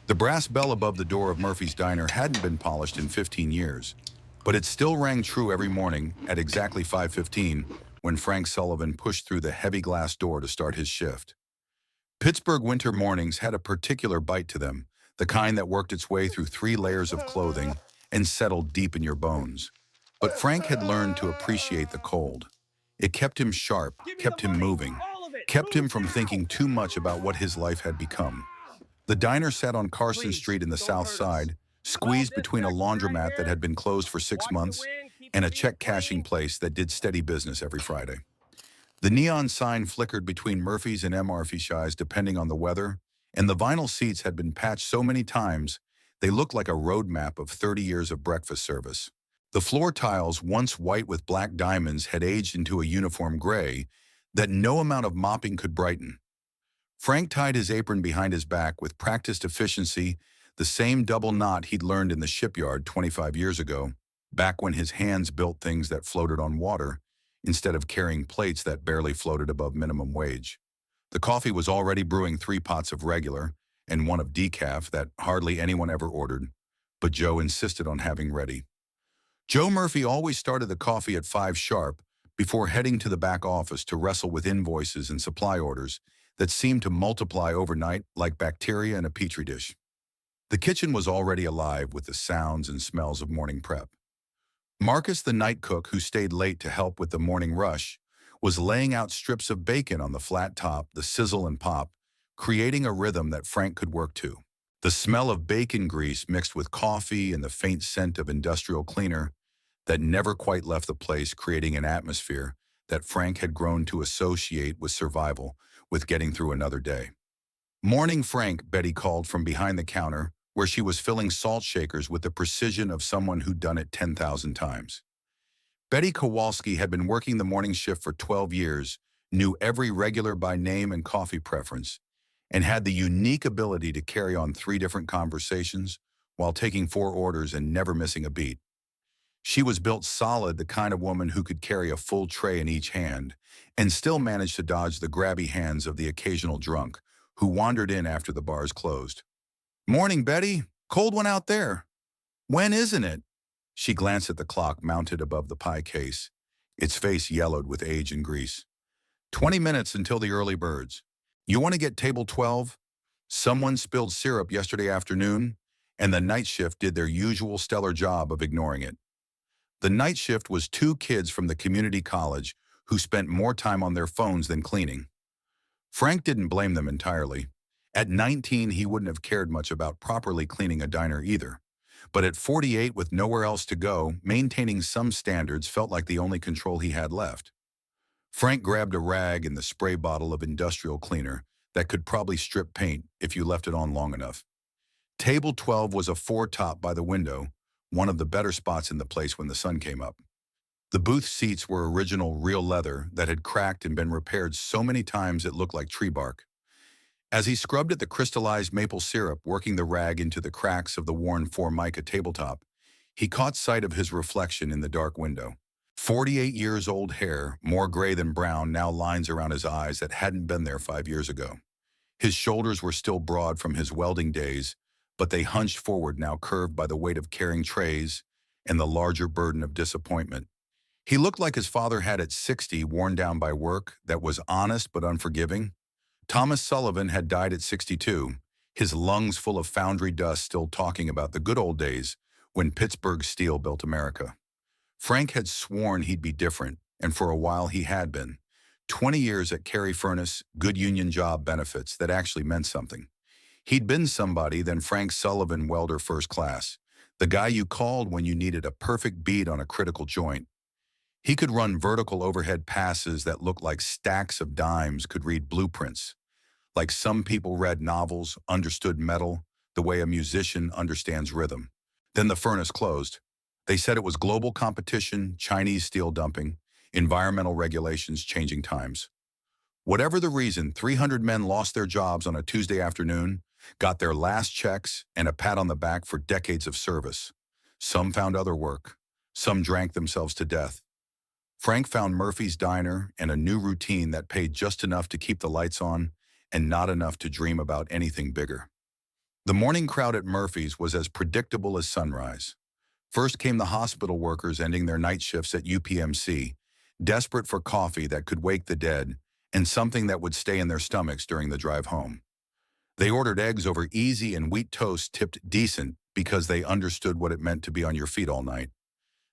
The brass bell above the door of Murphy's Diner hadn't been polished in 15 years, but it still rang true every morning at exactly 5:15 when Frank Sullivan pushed through the heavy glass door to start his shift. Pittsburgh winter mornings had a particular bite to them, the kind that worked its way through 3 layers of clothing and settled deep in your bones. But Frank had learned to appreciate the cold. It kept him sharp, Give me the kept him money, moving, all of it. kept him Move from now. thinking too much about what his life had become. The diner sat on Carson Please, Street in the don't South hurt us. Side, Well, squeezed this between a section right laundromat that here, had been closed for 6 watch the months wind, keep and your a feet check cashing clean. place that did steady business every Friday. The neon sign flickered between Murphy's and M. Shi's depending on the weather, and the vinyl seats had been patched so many times they looked like a road map of 30 years of breakfast service. The floor tiles, once white with black diamonds, had aged into a uniform gray that no amount of mopping could brighten. Frank tied his apron behind his back with practiced efficiency, the same double knot he'd learned in the shipyard 25 years ago, back when his hands built things that floated on water instead of carrying plates that barely floated above minimum wage. The coffee was already brewing 3 pots of regular and one of decaf that hardly anyone ever ordered, but Joe insisted on having ready. Joe Murphy always started the coffee at 5 sharp before heading to the back office to wrestle with invoices and supply orders that seemed to multiply overnight like bacteria in a petri dish. The kitchen was already alive with the sounds and smells of morning prep. Marcus, the night cook who stayed late to help with the morning rush, was laying out strips of bacon on the flat top, the sizzle and pop, creating a rhythm that Frank could work to. The smell of bacon grease mixed with coffee and the faint scent of industrial cleaner that never quite left the place, creating an atmosphere that Frank had grown to associate with survival, with getting through another day. "Morning, Frank," Betty called from behind the counter, where she was filling salt shakers with the precision of someone who'd done it 10,000 times. Betty Kowalski had been working the morning shift for 12 years, knew every regular by name and coffee preference, and had the unique ability to carry on 3 different conversations while taking 4 orders and never missing a beat. She was built solid, the kind of woman who could carry a full tray in each hand and still manage to dodge the grabby hands of the occasional drunk who wandered in after the bars closed. "Morning, Betty. Cold one out there. When isn't it?" She glanced at the clock mounted above the pie case, its face yellowed with age and grease. "20 minutes until the early birds. You want to get table 12? Someone spilled syrup yesterday afternoon, and the night shift did their usual stellar job of ignoring it." The night shift was 2 kids from the community college who spent more time on their phones than cleaning. Frank didn't blame them entirely. At 19, he wouldn't have cared much about properly cleaning a diner either. But at 48, with nowhere else to go, maintaining some standards felt like the only control he had left. Frank grabbed a rag and the spray bottle of industrial cleaner that could probably strip paint if you left it on long enough. Table 12 was a 4-top by the window, one of the better spots in the place when the sun came up. The booth seats were original real leather that had cracked and been repaired so many times it looked like tree bark. As he scrubbed at the crystallized maple syrup, working the rag into the cracks of the worn Formica tabletop, he caught sight of his reflection in the dark window. 48 years old hair, more gray than brown, now lines around his eyes that hadn't been there 5 years ago. His shoulders were still broad from his welding days, but they hunched forward, now curved by the weight of carrying trays and the larger burden of disappointment. He looked like his father had at 60, worn down by work that was honest but unforgiving. Thomas Sullivan had died at 62, his lungs full of foundry dust, still talking about the good old days when Pittsburgh Steel built America. Frank had sworn he'd be different, and for a while he had been. 20 years at Cary Furnace, good union job benefits that actually meant something. He'd been somebody, then Frank Sullivan, welder first class, the guy you called when you needed a perfect bead on a critical joint. He could run vertical overhead passes that looked like stacks of dimes, could read blueprints. Like some people read novels, understood metal, the way a musician understands rhythm. Then the furnace closed. They said it was global competition, Chinese steel dumping, environmental regulations, changing times. Whatever the reason, 300 men lost their jobs on a Tuesday afternoon, got their last checks and a pat on the back for decades of service. Some found other work. Some drank themselves to death. Frank found Murphy's Diner and a new routine that paid just enough to keep the lights on and not enough to dream about anything bigger. The morning crowd at Murphy's was as predictable as sunrise. First came the hospital workers ending their night shifts at UPMC, desperate for coffee that could wake the dead and something that would stay in their stomachs during the drive home. They ordered eggs over easy and wheat toast tipped decent because they understood what it meant to be on your feet all night.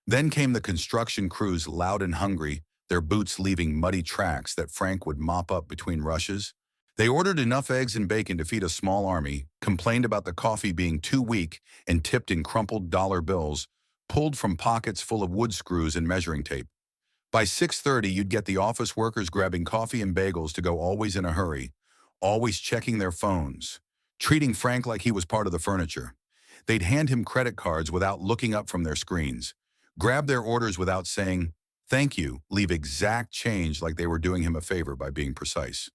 Then came the construction crews loud and hungry, their boots leaving muddy tracks that Frank would mop up between rushes. They ordered enough eggs and bacon to feed a small army, complained about the coffee being too weak, and tipped in crumpled dollar bills, pulled from pockets full of wood screws and measuring tape. By 6:30, you'd get the office workers grabbing coffee and bagels to go, always in a hurry, always checking their phones, treating Frank like he was part of the furniture. They'd hand him credit cards without looking up from their screens, grab their orders without saying, "Thank you," leave exact change like they were doing him a favor by being precise.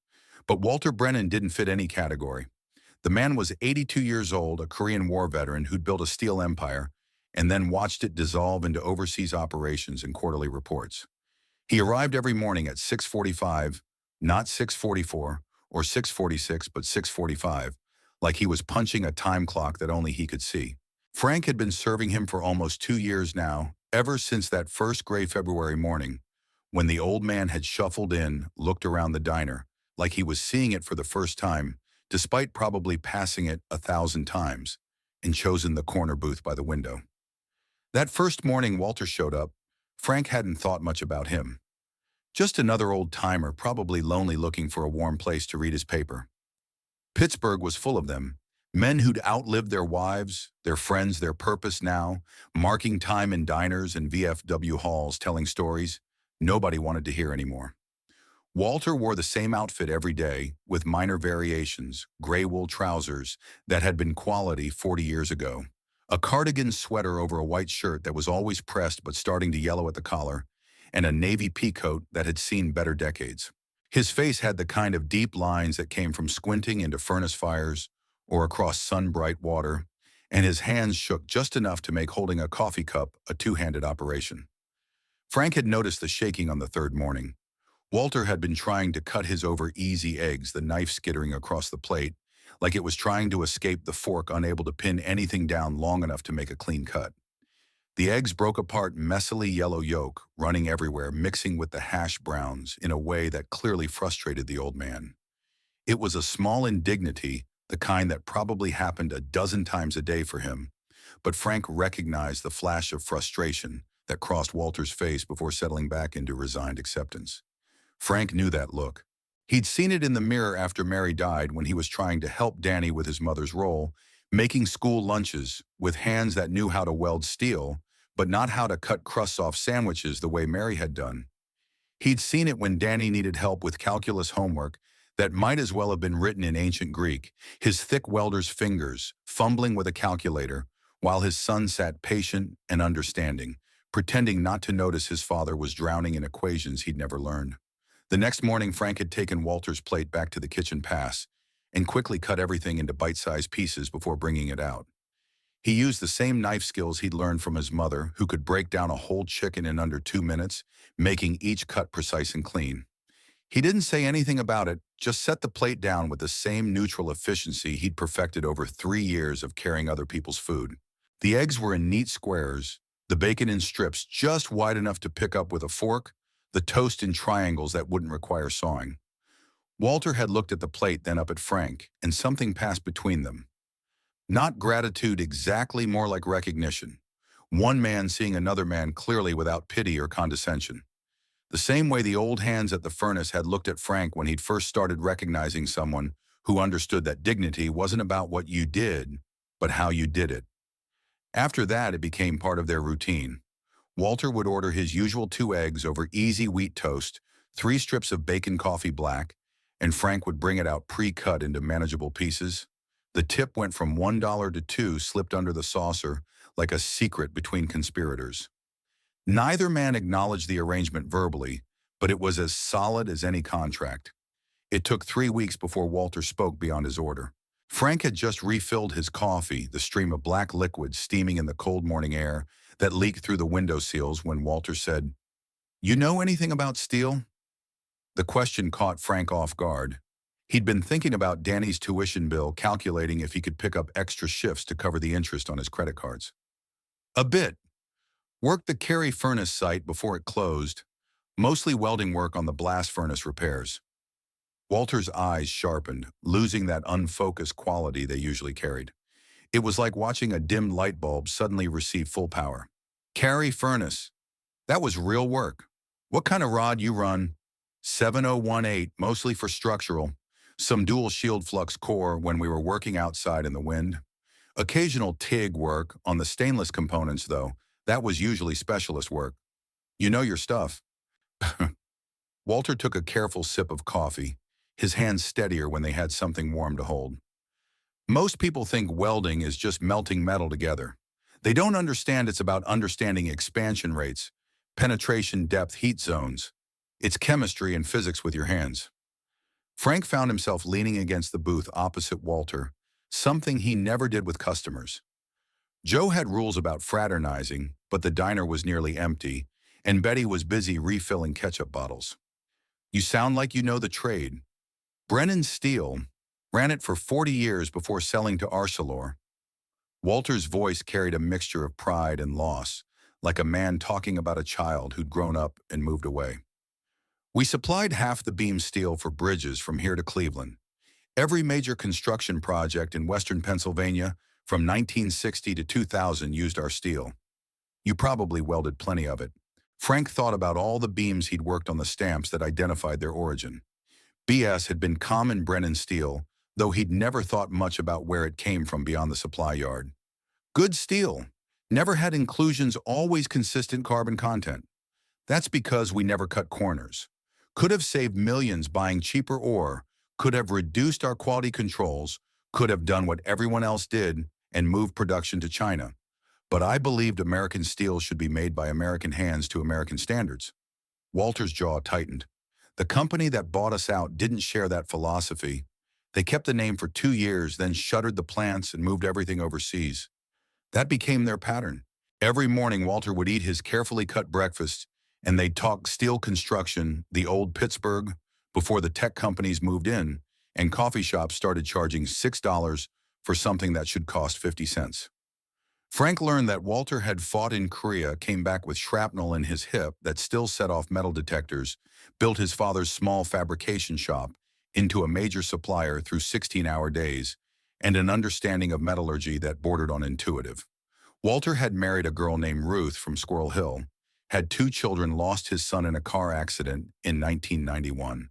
But Walter Brennan didn't fit any category. The man was 82 years old, a Korean War veteran who'd built a steel empire and then watched it dissolve into overseas operations and quarterly reports. He arrived every morning at 6:45, not 6:44 or 6:46, but 6:45, like he was punching a time clock that only he could see. Frank had been serving him for almost 2 years now, ever since that first gray February morning, when the old man had shuffled in, looked around the diner, like he was seeing it for the first time, despite probably passing it 1,000 times, and chosen the corner booth by the window. That first morning Walter showed up, Frank hadn't thought much about him. Just another old-timer, probably lonely looking for a warm place to read his paper. Pittsburgh was full of them, men who'd outlived their wives, their friends, their purpose now, marking time in diners and VFW halls telling stories nobody wanted to hear anymore. Walter wore the same outfit every day, with minor variations, gray wool trousers that had been quality 40 years ago, a cardigan sweater over a white shirt that was always pressed but starting to yellow at the collar, and a navy peacoat that had seen better decades. His face had the kind of deep lines that came from squinting into furnace fires or across sun-bright water, and his hands shook just enough to make holding a coffee cup a two-handed operation. Frank had noticed the shaking on the third morning. Walter had been trying to cut his over easy eggs, the knife skittering across the plate, like it was trying to escape the fork, unable to pin anything down long enough to make a clean cut. The eggs broke apart, messily yellow yolk, running everywhere, mixing with the hash browns in a way that clearly frustrated the old man. It was a small indignity, the kind that probably happened a dozen times a day for him, but Frank recognized the flash of frustration that crossed Walter's face before settling back into resigned acceptance. Frank knew that look. He'd seen it in the mirror after Mary died when he was trying to help Danny with his mother's role, making school lunches with hands that knew how to weld steel, but not how to cut crusts off sandwiches the way Mary had done. He'd seen it when Danny needed help with calculus homework that might as well have been written in ancient Greek, his thick welder's fingers fumbling with a calculator, while his son sat patient and understanding, pretending not to notice his father was drowning in equations he'd never learned. The next morning, Frank had taken Walter's plate back to the kitchen pass and quickly cut everything into bite-sized pieces before bringing it out. He used the same knife skills he'd learned from his mother, who could break down a whole chicken in under 2 minutes, making each cut precise and clean. He didn't say anything about it, just set the plate down with the same neutral efficiency he'd perfected over 3 years of carrying other people's food. The eggs were in neat squares, the bacon in strips just wide enough to pick up with a fork, the toast in triangles that wouldn't require sawing. Walter had looked at the plate, then up at Frank, and something passed between them. Not gratitude exactly, more like recognition. One man seeing another man clearly without pity or condescension. The same way the old hands at the furnace had looked at Frank when he'd first started recognizing someone who understood that dignity wasn't about what you did, but how you did it. After that, it became part of their routine. Walter would order his usual 2 eggs over easy wheat toast, 3 strips of bacon coffee black, and Frank would bring it out pre-cut into manageable pieces. The tip went from $1 to $2, slipped under the saucer like a secret between conspirators. Neither man acknowledged the arrangement verbally, but it was as solid as any contract. It took 3 weeks before Walter spoke beyond his order. Frank had just refilled his coffee, the stream of black liquid steaming in the cold morning air that leaked through the window sills, when Walter said, "You know anything about steel?" The question caught Frank off guard. He'd been thinking about Danny's tuition bill, calculating if he could pick up extra shifts to cover the interest on his credit cards. A bit. Worked the Cary furnace site before it closed, mostly welding work on the blast furnace repairs. Walter's eyes sharpened, losing that unfocused quality they usually carried. It was like watching a dimmed light bulb suddenly receive full power. Cary furnace. That was real work. What kind of rod you run? 7018, mostly for structural. Some dual shield flux core when we were working outside in the wind. Occasional TIG work on the stainless components, though. That was usually specialist work. You know your stuff. Walter took a careful sip of coffee, his hands steadier when they had something warm to hold. Most people think welding is just melting metal together. They don't understand it's about understanding expansion rates, penetration depth, heat zones. It's chemistry and physics with your hands. Frank found himself leaning against the booth opposite Walter, something he never did with customers. Joe had rules about fraternizing, but the diner was nearly empty, and Betty was busy refilling ketchup bottles. You sound like you know the trade. Brennan Steel ran it for 40 years before selling to Arcelor. Walter's voice carried a mixture of pride and loss, like a man talking about a child who'd grown up and moved away. We supplied half the beam steel for bridges from here to Cleveland. Every major construction project in western Pennsylvania from 1960 to 2000 used our steel. You probably welded plenty of it. Frank thought about all the beams he'd worked on, the stamps that identified their origin. BS had been common Brennan steel, though he'd never thought much about where it came from beyond the supply yard. Good steel. Never had inclusions, always consistent carbon content. That's because we never cut corners. Could have saved millions buying cheaper ore, could have reduced our quality controls, could have done what everyone else did and moved production to China. But I believed American steel should be made by American hands to American standards. Walter's jaw tightened. The company that bought us out didn't share that philosophy. They kept the name for 2 years, then shuttered the plants and moved everything overseas. That became their pattern. Every morning, Walter would eat his carefully cut breakfast, and they'd talk steel construction, the old Pittsburgh, before the tech companies moved in, and coffee shops started charging $6 for something that should cost 50 cents. Frank learned that Walter had fought in Korea, came back with shrapnel in his hip that still set off metal detectors, built his father's small fabrication shop into a major supplier through 16-hour days, and an understanding of metallurgy that bordered on intuitive. Walter had married a girl named Ruth from Squirrel Hill, had 2 children, lost his son in a car accident in 1991,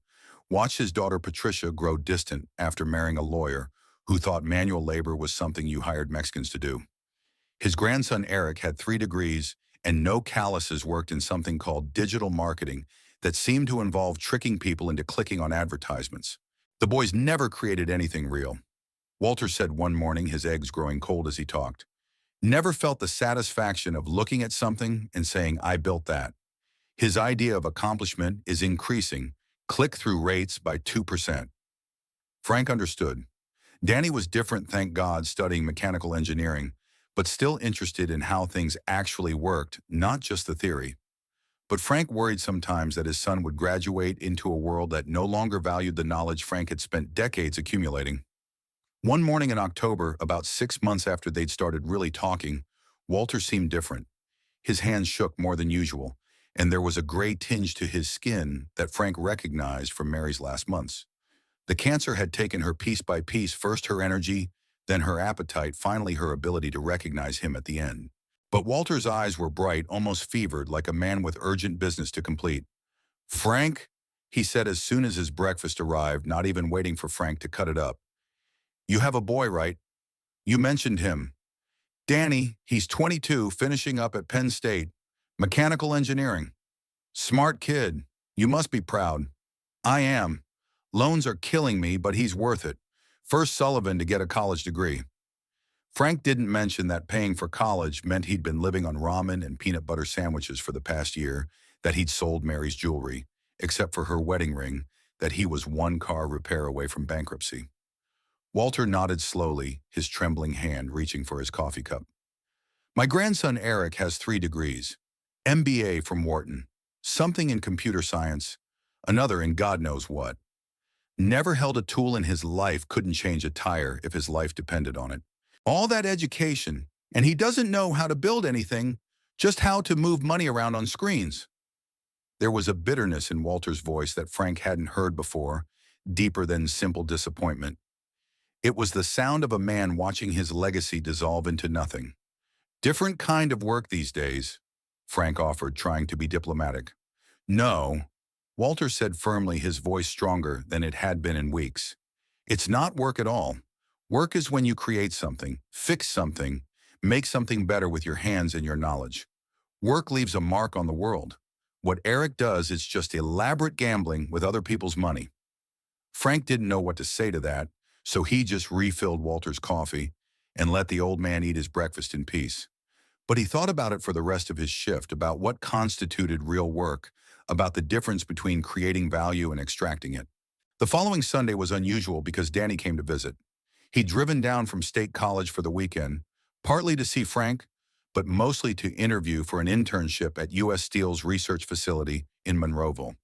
watched his daughter Patricia grow distant after marrying a lawyer who thought manual labor was something you hired Mexicans to do. His grandson Eric had 3 degrees and no calluses, worked in something called digital marketing that seemed to involve tricking people into clicking on advertisements. The boys never created anything real. Walter said one morning, his eggs growing cold as he talked. Never felt the satisfaction of looking at something and saying, I built that. His idea of accomplishment is increasing click-through rates by 2%. Frank understood. Danny was different, thank God, studying mechanical engineering, but still interested in how things actually worked, not just the theory. But Frank worried sometimes that his son would graduate into a world that no longer valued the knowledge Frank had spent decades accumulating. One morning in October, about 6 months after they'd started really talking, Walter seemed different. His hands shook more than usual, and there was a gray tinge to his skin that Frank recognized from Mary's last months. The cancer had taken her piece by piece, first her energy, then her appetite, finally her ability to recognize him at the end. But Walter's eyes were bright, almost fevered, like a man with urgent business to complete. Frank, he said as soon as his breakfast arrived, not even waiting for Frank to cut it up. You have a boy, right? You mentioned him. Danny, he's 22, finishing up at Penn State. Mechanical engineering. Smart kid. You must be proud. I am. Loans are killing me, but he's worth it. First Sullivan to get a college degree. Frank didn't mention that paying for college meant he'd been living on ramen and peanut butter sandwiches for the past year, that he'd sold Mary's jewelry, except for her wedding ring, that he was 1 car repair away from bankruptcy. Walter nodded slowly, his trembling hand reaching for his coffee cup. My grandson Eric has 3 degrees. MBA from Wharton, something in computer science, another in God knows what. Never held a tool in his life, couldn't change a tire if his life depended on it. All that education, and he doesn't know how to build anything, just how to move money around on screens. There was a bitterness in Walter's voice that Frank hadn't heard before, deeper than simple disappointment. It was the sound of a man watching his legacy dissolve into nothing. Different kind of work these days, Frank offered, trying to be diplomatic. No, Walter said firmly, his voice stronger than it had been in weeks. It's not work at all. Work is when you create something, fix something, make something better with your hands and your knowledge. Work leaves a mark on the world. What Eric does is just elaborate gambling with other people's money. Frank didn't know what to say to that, so he just refilled Walter's coffee and let the old man eat his breakfast in peace. But he thought about it for the rest of his shift, about what constituted real work, about the difference between creating value and extracting it. The following Sunday was unusual because Danny came to visit. He'd driven down from State College for the weekend, partly to see Frank, but mostly to interview for an internship at U.S. Steel's research facility in Monroeville.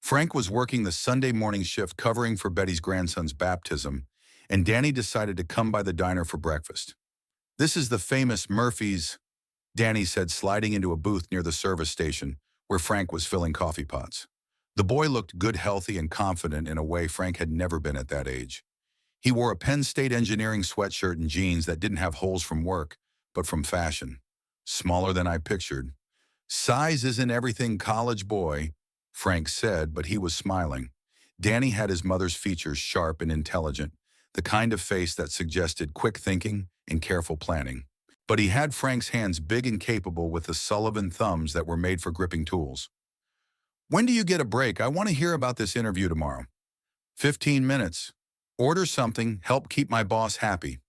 Frank was working the Sunday morning shift covering for Betty's grandson's baptism, and Danny decided to come by the diner for breakfast. "This is the famous Murphy's," Danny said, sliding into a booth near the service station where Frank was filling coffee pots. The boy looked good, healthy, and confident in a way Frank had never been at that age. He wore a Penn State engineering sweatshirt and jeans that didn't have holes from work, but from fashion. Smaller than I pictured. "Size isn't everything, college boy," Frank said, but he was smiling. Danny had his mother's features, sharp and intelligent, the kind of face that suggested quick thinking and careful planning. But he had Frank's hands, big and capable, with the Sullivan thumbs that were made for gripping tools. "When do you get a break? I want to hear about this interview tomorrow." 15 minutes. Order something, help keep my boss happy."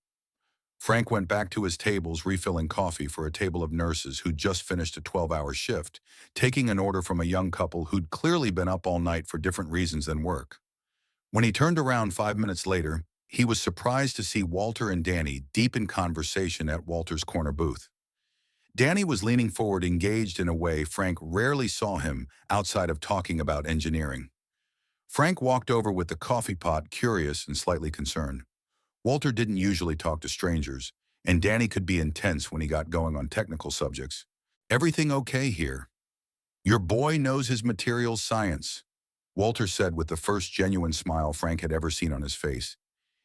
Frank went back to his tables, refilling coffee for a table of nurses who'd just finished a 12-hour shift, taking an order from a young couple who'd clearly been up all night for different reasons than work. When he turned around 5 minutes later, he was surprised to see Walter and Danny deep in conversation at Walter's corner booth. Danny was leaning forward, engaged in a way Frank rarely saw him outside of talking about engineering. Frank walked over with the coffee pot, curious and slightly concerned. Walter didn't usually talk to strangers, and Danny could be intense when he got going on technical subjects. "Everything okay here?" "Your boy knows his materials science," Walter said with the first genuine smile Frank had ever seen on his face.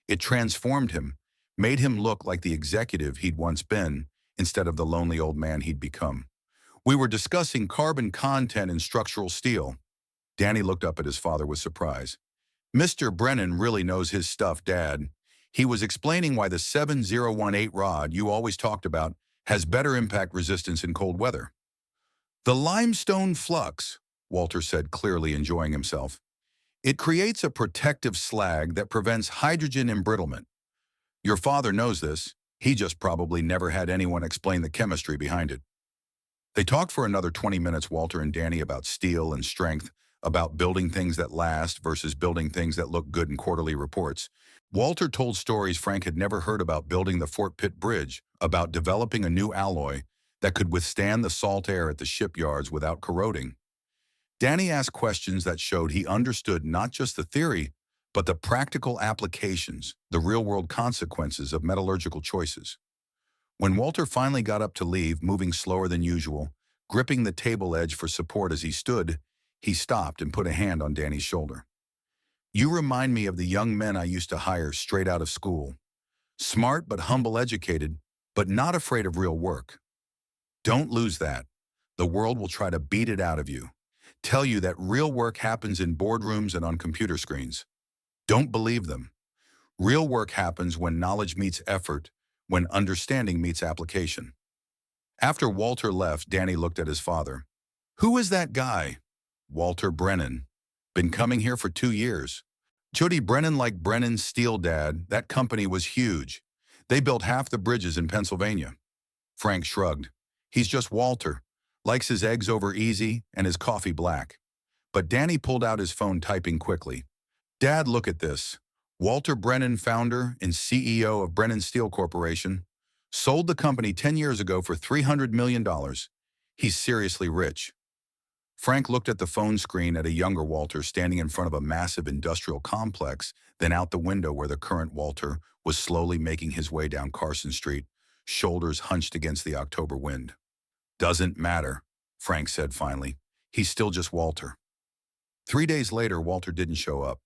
It transformed him, made him look like the executive he'd once been instead of the lonely old man he'd become. "We were discussing carbon content in structural steel." Danny looked up at his father with surprise. "Mr. Brennan really knows his stuff, Dad. He was explaining why the 7018 rod you always talked about has better impact resistance in cold weather." "The limestone flux," Walter said, clearly enjoying himself. "It creates a protective slag that prevents hydrogen embrittlement. Your father knows this. He just probably never had anyone explain the chemistry behind it." They talked for another 20 minutes, Walter and Danny, about steel and strength, about building things that last versus building things that look good in quarterly reports. Walter told stories Frank had never heard about building the Fort Pitt Bridge, about developing a new alloy that could withstand the salt air at the shipyards without corroding. Danny asked questions that showed he understood not just the theory, but the practical applications, the real-world consequences of metallurgical choices. When Walter finally got up to leave, moving slower than usual, gripping the table edge for support as he stood, he stopped and put a hand on Danny's shoulder. "You remind me of the young men I used to hire straight out of school. Smart but humble, educated, but not afraid of real work. Don't lose that. The world will try to beat it out of you. Tell you that real work happens in boardrooms and on computer screens. Don't believe them. Real work happens when knowledge meets effort, when understanding meets application." After Walter left, Danny looked at his father. "Who is that guy?" "Walter Brennan. Been coming here for 2 years. Jody Brennan, like Brennan Steel, Dad. That company was huge. They built half the bridges in Pennsylvania." Frank shrugged. "He's just Walter. Likes his eggs over easy and his coffee black." But Danny pulled out his phone, typing quickly. "Dad, look at this. Walter Brennan, founder and CEO of Brennan Steel Corporation. Sold the company 10 years ago for $300 million. He's seriously rich." Frank looked at the phone screen at a younger Walter standing in front of a massive industrial complex, then out the window where the current Walter was slowly making his way down Carson Street, shoulders hunched against the October wind. Doesn't matter, Frank said finally. He's still just Walter. 3 days later, Walter didn't show up.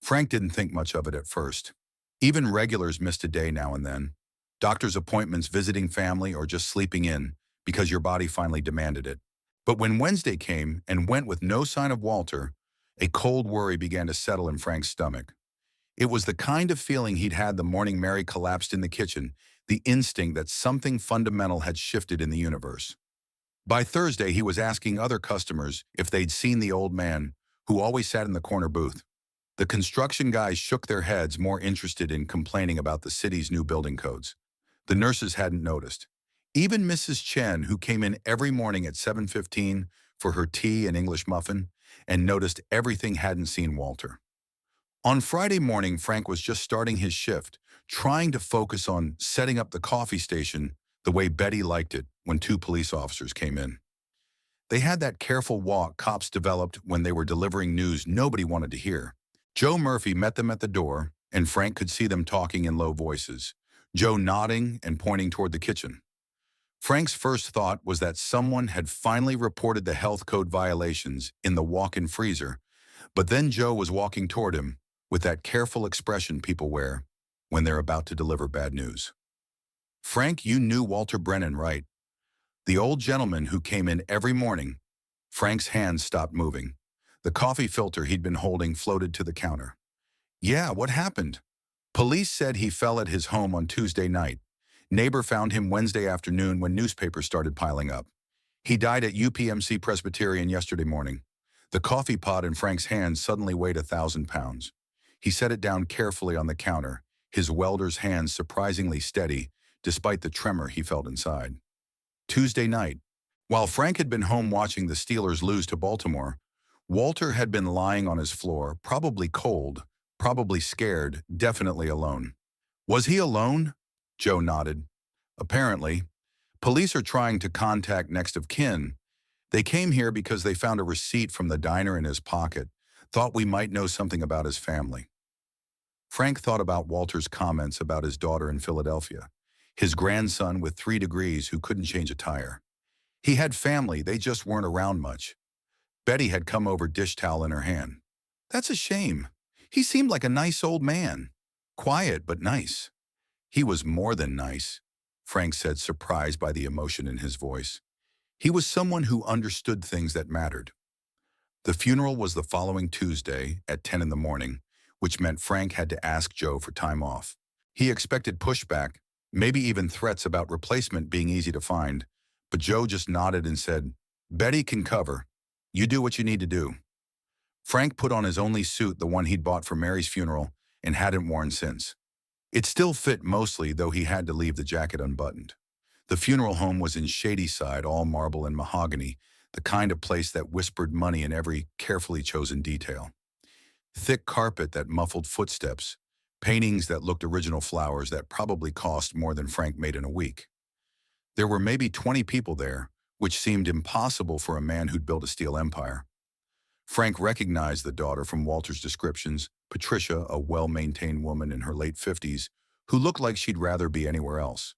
Frank didn't think much of it at first. Even regulars missed a day now and then. Doctor's appointments, visiting family, or just sleeping in because your body finally demanded it. But when Wednesday came and went with no sign of Walter, a cold worry began to settle in Frank's stomach. It was the kind of feeling he'd had the morning Mary collapsed in the kitchen, the instinct that something fundamental had shifted in the universe. By Thursday, he was asking other customers if they'd seen the old man who always sat in the corner booth. The construction guys shook their heads, more interested in complaining about the city's new building codes. The nurses hadn't noticed. Even Mrs. Chen, who came in every morning at 7:15 for her tea and English muffin, and noticed everything, hadn't seen Walter. On Friday morning, Frank was just starting his shift, trying to focus on setting up the coffee station the way Betty liked it, when two police officers came in. They had that careful walk cops developed when they were delivering news nobody wanted to hear. Joe Murphy met them at the door, and Frank could see them talking in low voices, Joe nodding and pointing toward the kitchen. Frank's first thought was that someone had finally reported the health code violations in the walk-in freezer, but then Joe was walking toward him with that careful expression people wear when they're about to deliver bad news. Frank, you knew Walter Brennan, right? The old gentleman who came in every morning. Frank's hands stopped moving. The coffee filter he'd been holding floated to the counter. Yeah, what happened? Police said he fell at his home on Tuesday night. Neighbor found him Wednesday afternoon when newspapers started piling up. He died at UPMC Presbyterian yesterday morning. The coffee pot in Frank's hands suddenly weighed 1,000 pounds. He set it down carefully on the counter, his welder's hands surprisingly steady, despite the tremor he felt inside. Tuesday night. While Frank had been home watching the Steelers lose to Baltimore, Walter had been lying on his floor, probably cold, probably scared, definitely alone. Was he alone? Joe nodded. Apparently. Police are trying to contact next of kin. They came here because they found a receipt from the diner in his pocket, thought we might know something about his family. Frank thought about Walter's comments about his daughter in Philadelphia, his grandson with 3 degrees who couldn't change a tire. He had family, they just weren't around much. Betty had come over, dish towel in her hand. That's a shame. He seemed like a nice old man. Quiet, but nice. He was more than nice, Frank said, surprised by the emotion in his voice. He was someone who understood things that mattered. The funeral was the following Tuesday at 10 in the morning, which meant Frank had to ask Joe for time off. He expected pushback, maybe even threats about replacement being easy to find, but Joe just nodded and said, Betty can cover. You do what you need to do. Frank put on his only suit, the one he'd bought for Mary's funeral, and hadn't worn since. It still fit mostly, though he had to leave the jacket unbuttoned. The funeral home was in Shadyside, all marble and mahogany, the kind of place that whispered money in every carefully chosen detail. Thick carpet that muffled footsteps, paintings that looked original, flowers that probably cost more than Frank made in a week. There were maybe 20 people there, which seemed impossible for a man who'd built a steel empire. Frank recognized the daughter from Walter's descriptions, Patricia, a well-maintained woman in her late 50s, who looked like she'd rather be anywhere else.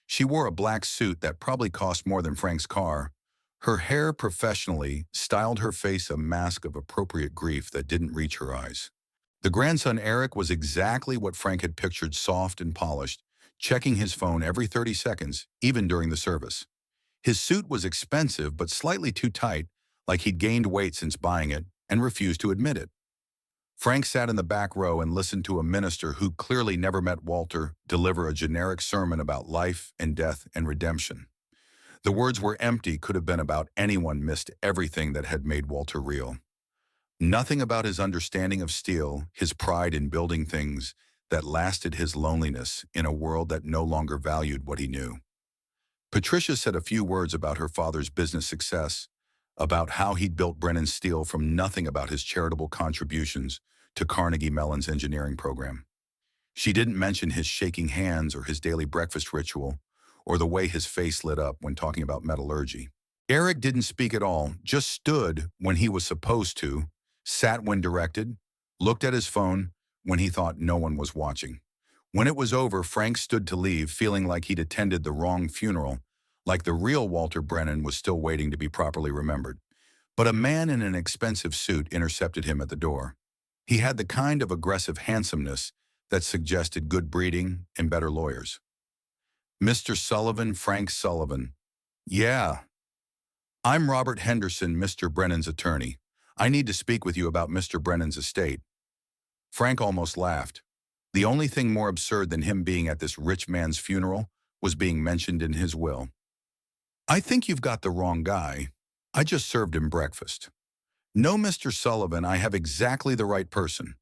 She wore a black suit that probably cost more than Frank's car. Her hair, professionally, styled her face a mask of appropriate grief that didn't reach her eyes. The grandson, Eric, was exactly what Frank had pictured, soft and polished, checking his phone every 30 seconds, even during the service. His suit was expensive but slightly too tight, like he'd gained weight since buying it, and refused to admit it. Frank sat in the back row and listened to a minister who clearly never met Walter deliver a generic sermon about life and death and redemption. The words were empty, could have been about anyone, missed everything that had made Walter real. Nothing about his understanding of steel, his pride in building things that lasted, his loneliness in a world that no longer valued what he knew. Patricia said a few words about her father's business success, about how he'd built Brennan Steel from nothing, about his charitable contributions to Carnegie Mellon's engineering program. She didn't mention his shaking hands or his daily breakfast ritual, or the way his face lit up when talking about metallurgy. Eric didn't speak at all, just stood when he was supposed to, sat when directed, looked at his phone when he thought no one was watching. When it was over, Frank stood to leave, feeling like he'd attended the wrong funeral, like the real Walter Brennan was still waiting to be properly remembered. But a man in an expensive suit intercepted him at the door. He had the kind of aggressive handsomeness that suggested good breeding and better lawyers. Mr. Sullivan, Frank Sullivan. Yeah, I'm Robert Henderson, Mr. Brennan's attorney. I need to speak with you about Mr. Brennan's estate. Frank almost laughed. The only thing more absurd than him being at this rich man's funeral was being mentioned in his will. I think you've got the wrong guy. I just served him breakfast. No, Mr. Sullivan, I have exactly the right person.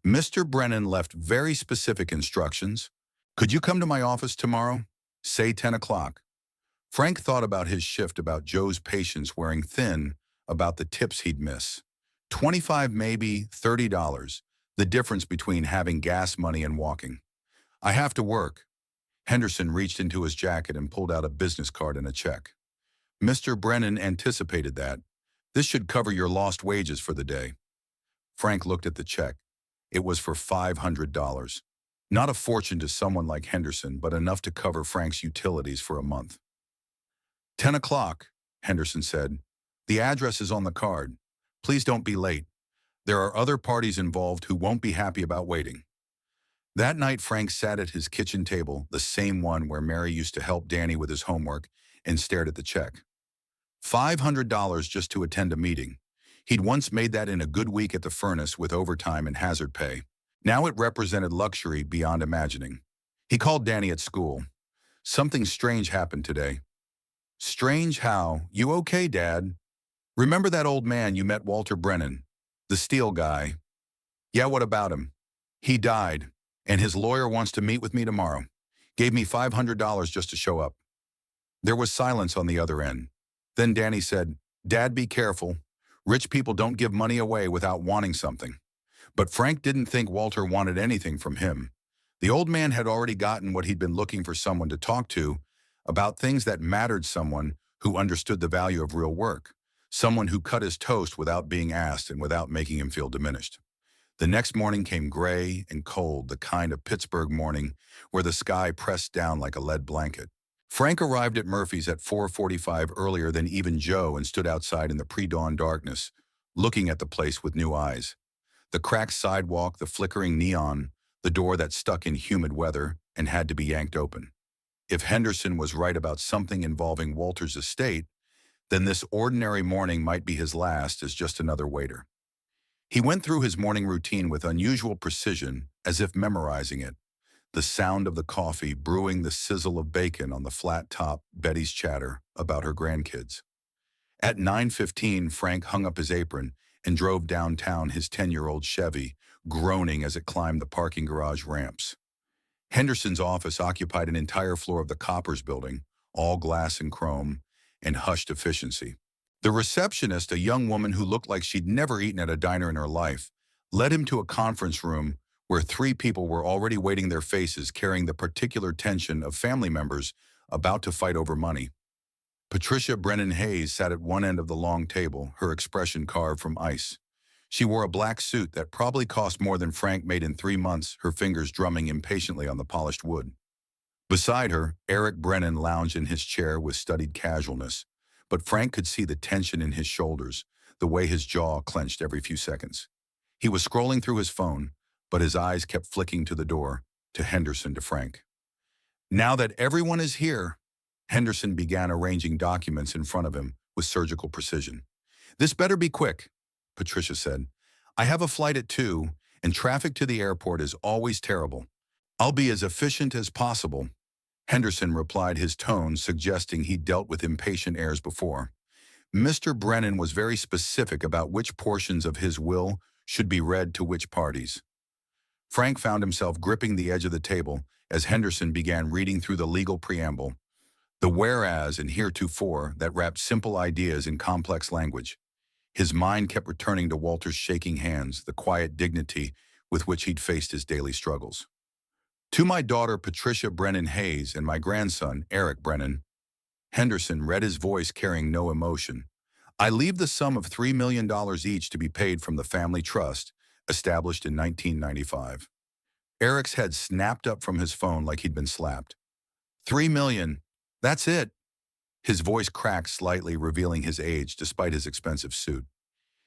Mr. Brennan left very specific instructions. Could you come to my office tomorrow? Say 10 o'clock. Frank thought about his shift, about Joe's patients wearing thin, about the tips he'd miss. 25, maybe $30, the difference between having gas money and walking. I have to work. Henderson reached into his jacket and pulled out a business card and a check. Mr. Brennan anticipated that. This should cover your lost wages for the day. Frank looked at the check. It was for $500. Not a fortune to someone like Henderson, but enough to cover Frank's utilities for a month. 10 o'clock, Henderson said. The address is on the card. Please don't be late. There are other parties involved who won't be happy about waiting. That night, Frank sat at his kitchen table, the same one where Mary used to help Danny with his homework, and stared at the check. $500 just to attend a meeting. He'd once made that in a good week at the furnace with overtime and hazard pay. Now it represented luxury beyond imagining. He called Danny at school. Something strange happened today. Strange how? You okay, Dad? Remember that old man you met, Walter Brennan? The steel guy. Yeah, what about him? He died, and his lawyer wants to meet with me tomorrow. Gave me $500 just to show up. There was silence on the other end. Then Danny said, Dad, be careful. Rich people don't give money away without wanting something. But Frank didn't think Walter wanted anything from him. The old man had already gotten what he'd been looking for, someone to talk to about things that mattered, someone who understood the value of real work, someone who cut his toast without being asked and without making him feel diminished. The next morning came gray and cold, the kind of Pittsburgh morning where the sky pressed down like a lead blanket. Frank arrived at Murphy's at 4:45 earlier than even Joe and stood outside in the pre-dawn darkness, looking at the place with new eyes. The cracked sidewalk, the flickering neon, the door that stuck in humid weather and had to be yanked open. If Henderson was right about something involving Walter's estate, then this ordinary morning might be his last as just another waiter. He went through his morning routine with unusual precision, as if memorizing it. The sound of the coffee brewing, the sizzle of bacon on the flat top, Betty's chatter about her grandkids. At 9:15, Frank hung up his apron and drove downtown his 10-year-old Chevy, groaning as it climbed the parking garage ramps. Henderson's office occupied an entire floor of the Coppers building, all glass and chrome, and hushed efficiency. The receptionist, a young woman who looked like she'd never eaten at a diner in her life, led him to a conference room where 3 people were already waiting, their faces carrying the particular tension of family members about to fight over money. Patricia Brennan Hayes sat at one end of the long table, her expression carved from ice. She wore a black suit that probably cost more than Frank made in 3 months, her fingers drumming impatiently on the polished wood. Beside her, Eric Brennan lounged in his chair with studied casualness, but Frank could see the tension in his shoulders, the way his jaw clenched every few seconds. He was scrolling through his phone, but his eyes kept flicking to the door, to Henderson, to Frank. Now that everyone is here, Henderson began arranging documents in front of him with surgical precision. This better be quick, Patricia said. I have a flight at 2, and traffic to the airport is always terrible. I'll be as efficient as possible. Henderson replied, his tone suggesting he'd dealt with impatient heirs before. Mr. Brennan was very specific about which portions of his will should be read to which parties. Frank found himself gripping the edge of the table as Henderson began reading through the legal preamble, the whereas and heretofore that wrapped simple ideas in complex language. His mind kept returning to Walter's shaking hands, the quiet dignity with which he'd faced his daily struggles. To my daughter, Patricia Brennan Hayes, and my grandson, Eric Brennan. Henderson read his voice carrying no emotion. I leave the sum of $3 million each to be paid from the family trust, established in 1995. Eric's head snapped up from his phone like he'd been slapped. $3 million. That's it. His voice cracked slightly, revealing his age despite his expensive suit.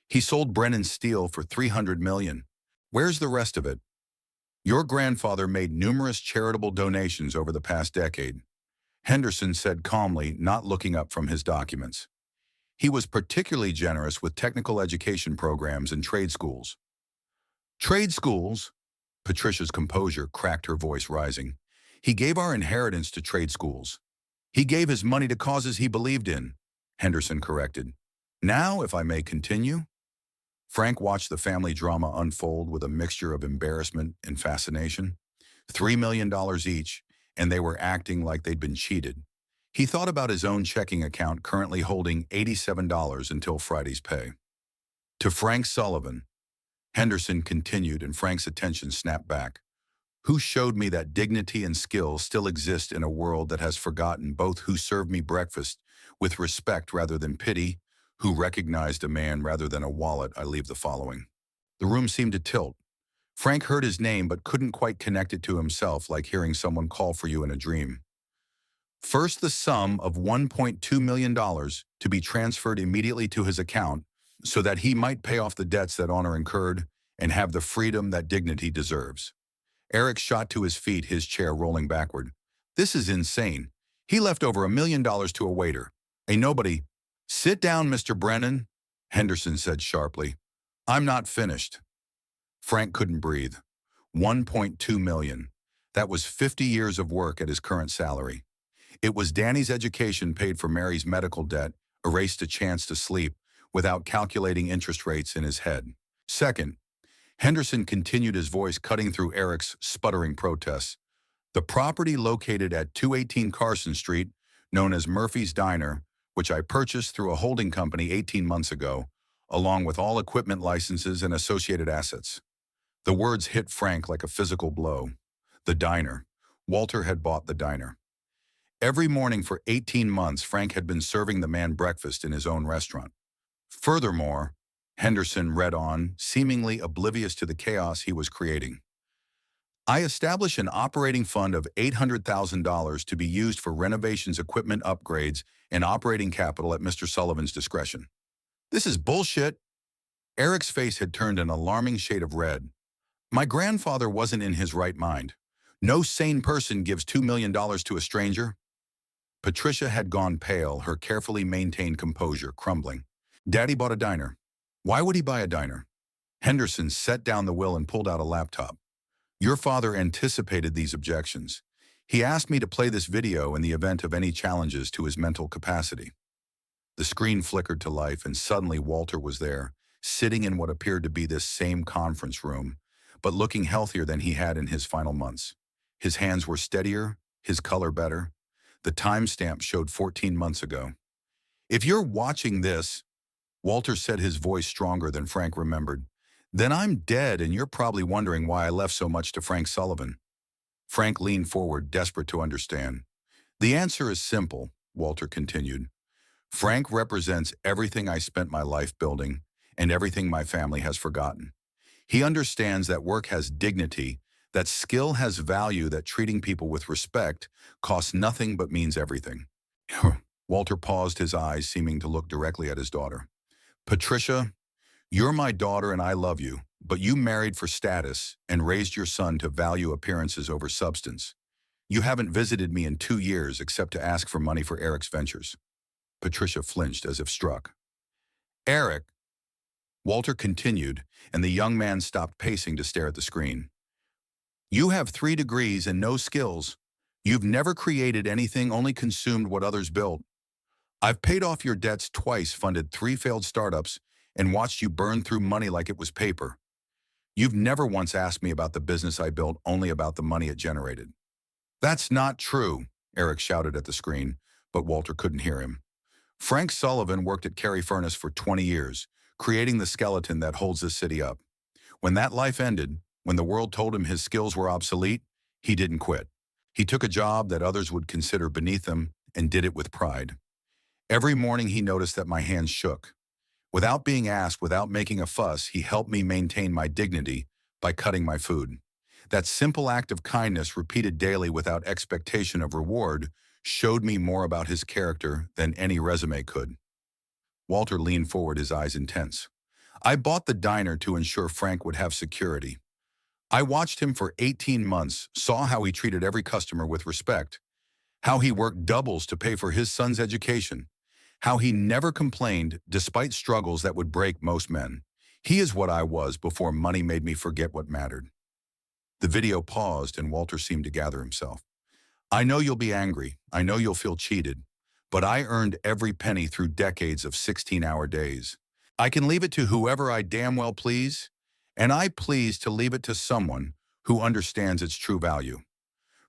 He sold Brennan steel for $300 million. Where's the rest of it? Your grandfather made numerous charitable donations over the past decade, Henderson said calmly, not looking up from his documents. He was particularly generous with technical education programs and trade schools. Trade schools? Patricia's composure cracked, her voice rising. He gave our inheritance to trade schools. He gave his money to causes he believed in, Henderson corrected. Now, if I may continue? Frank watched the family drama unfold with a mixture of embarrassment and fascination. $3 million each, and they were acting like they'd been cheated. He thought about his own checking account currently holding $87 until Friday's pay. To Frank Sullivan, Henderson continued, and Frank's attention snapped back. Who showed me that dignity and skill still exist in a world that has forgotten both who served me breakfast with respect rather than pity, who recognized a man rather than a wallet. I leave the following. The room seemed to tilt. Frank heard his name but couldn't quite connect it to himself, like hearing someone call for you in a dream. First, the sum of $1.2 million to be transferred immediately to his account so that he might pay off the debts that honor incurred and have the freedom that dignity deserves. Eric shot to his feet, his chair rolling backward. This is insane. He left over $1 million to a waiter. A nobody. Sit down, Mr. Brennan, Henderson said sharply. I'm not finished. Frank couldn't breathe. $1.2 million. That was 50 years of work at his current salary. It was Danny's education paid for Mary's medical debt, erased a chance to sleep, without calculating interest rates in his head. Second, Henderson continued, his voice cutting through Eric's sputtering protests. The property located at 218 Carson Street, known as Murphy's Diner, which I purchased through a holding company 18 months ago, along with all equipment licenses and associated assets. The words hit Frank like a physical blow. The diner. Walter had bought the diner. Every morning for 18 months, Frank had been serving the man breakfast in his own restaurant. Furthermore, Henderson read on, seemingly oblivious to the chaos he was creating. I establish an operating fund of $800,000 to be used for renovations, equipment upgrades, and operating capital at Mr. Sullivan's discretion. This is bullshit. Eric's face had turned an alarming shade of red. My grandfather wasn't in his right mind. No sane person gives $2 million to a stranger. Patricia had gone pale, her carefully maintained composure crumbling. Daddy bought a diner. Why would he buy a diner? Henderson set down the will and pulled out a laptop. Your father anticipated these objections. He asked me to play this video in the event of any challenges to his mental capacity. The screen flickered to life, and suddenly Walter was there, sitting in what appeared to be this same conference room, but looking healthier than he had in his final months. His hands were steadier, his color better. The timestamp showed 14 months ago. If you're watching this, Walter said, his voice stronger than Frank remembered, then I'm dead, and you're probably wondering why I left so much to Frank Sullivan. Frank leaned forward, desperate to understand. The answer is simple, Walter continued. Frank represents everything I spent my life building and everything my family has forgotten. He understands that work has dignity, that skill has value, that treating people with respect costs nothing but means everything. Walter paused, his eyes seeming to look directly at his daughter. Patricia, you're my daughter and I love you, but you married for status and raised your son to value appearances over substance. You haven't visited me in 2 years except to ask for money for Eric's ventures. Patricia flinched as if struck. Eric, Walter continued, and the young man stopped pacing to stare at the screen. You have 3 degrees and no skills. You've never created anything, only consumed what others built. I've paid off your debts twice, funded 3 failed startups, and watched you burn through money like it was paper. You've never once asked me about the business I built, only about the money it generated. That's not true, Eric shouted at the screen, but Walter couldn't hear him. Frank Sullivan worked at Carey Furnace for 20 years, creating the skeleton that holds this city up. When that life ended, when the world told him his skills were obsolete, he didn't quit. He took a job that others would consider beneath him and did it with pride. Every morning he noticed that my hands shook. Without being asked, without making a fuss, he helped me maintain my dignity by cutting my food. That simple act of kindness, repeated daily without expectation of reward, showed me more about his character than any resume could. Walter leaned forward, his eyes intense. I bought the diner to ensure Frank would have security. I watched him for 18 months, saw how he treated every customer with respect, how he worked doubles to pay for his son's education, how he never complained despite struggles that would break most men. He is what I was before money made me forget what mattered. The video paused and Walter seemed to gather himself. I know you'll be angry. I know you'll feel cheated. But I earned every penny through decades of 16-hour days. I can leave it to whoever I damn well please, and I please to leave it to someone who understands its true value.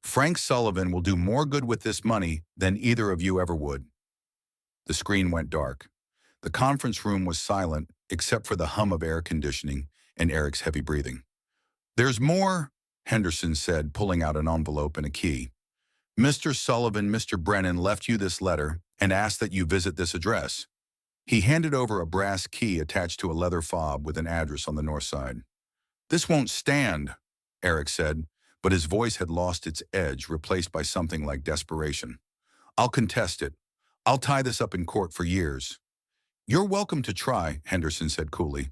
Frank Sullivan will do more good with this money than either of you ever would. The screen went dark. The conference room was silent except for the hum of air conditioning and Eric's heavy breathing. There's more, Henderson said, pulling out an envelope and a key. Mr. Sullivan, Mr. Brennan left you this letter and asked that you visit this address. He handed over a brass key attached to a leather fob with an address on the north side. This won't stand, Eric said, but his voice had lost its edge, replaced by something like desperation. I'll contest it. I'll tie this up in court for years. You're welcome to try, Henderson said coolly.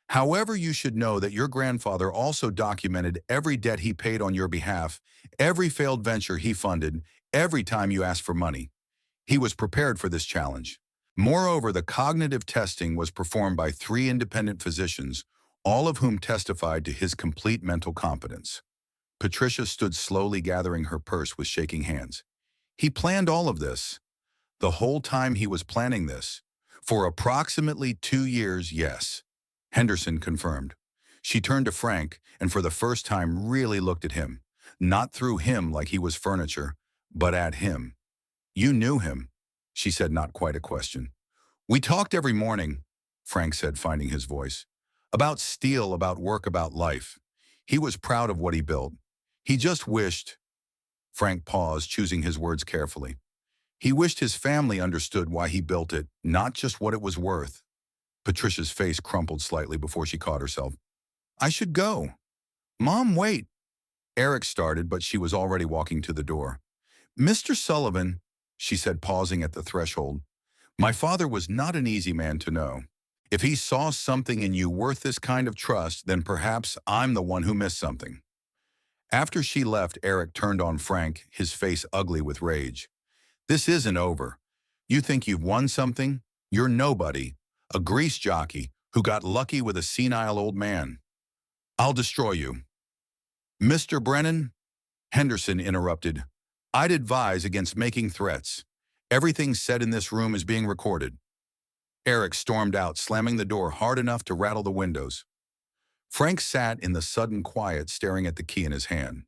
However, you should know that your grandfather also documented every debt he paid on your behalf, every failed venture he funded, every time you asked for money. He was prepared for this challenge. Moreover, the cognitive testing was performed by 3 independent physicians, all of whom testified to his complete mental competence. Patricia stood slowly, gathering her purse with shaking hands. He planned all of this. The whole time he was planning this. For approximately 2 years, yes. Henderson confirmed. She turned to Frank and for the first time really looked at him. Not through him like he was furniture, but at him. You knew him, she said, not quite a question. We talked every morning, Frank said, finding his voice. About steel, about work, about life. He was proud of what he built. He just wished. Frank paused, choosing his words carefully. He wished his family understood why he built it, not just what it was worth. Patricia's face crumpled slightly before she caught herself. I should go. Mom, wait. Eric started, but she was already walking to the door. Mr. Sullivan, she said, pausing at the threshold, my father was not an easy man to know. If he saw something in you worth this kind of trust, then perhaps I'm the one who missed something. After she left, Eric turned on Frank, his face ugly with rage. This isn't over. You think you've won something? You're nobody. A grease jockey who got lucky with a senile old man. I'll destroy you. Mr. Brennan, Henderson interrupted. I'd advise against making threats. Everything said in this room is being recorded. Eric stormed out, slamming the door hard enough to rattle the windows. Frank sat in the sudden quiet, staring at the key in his hand.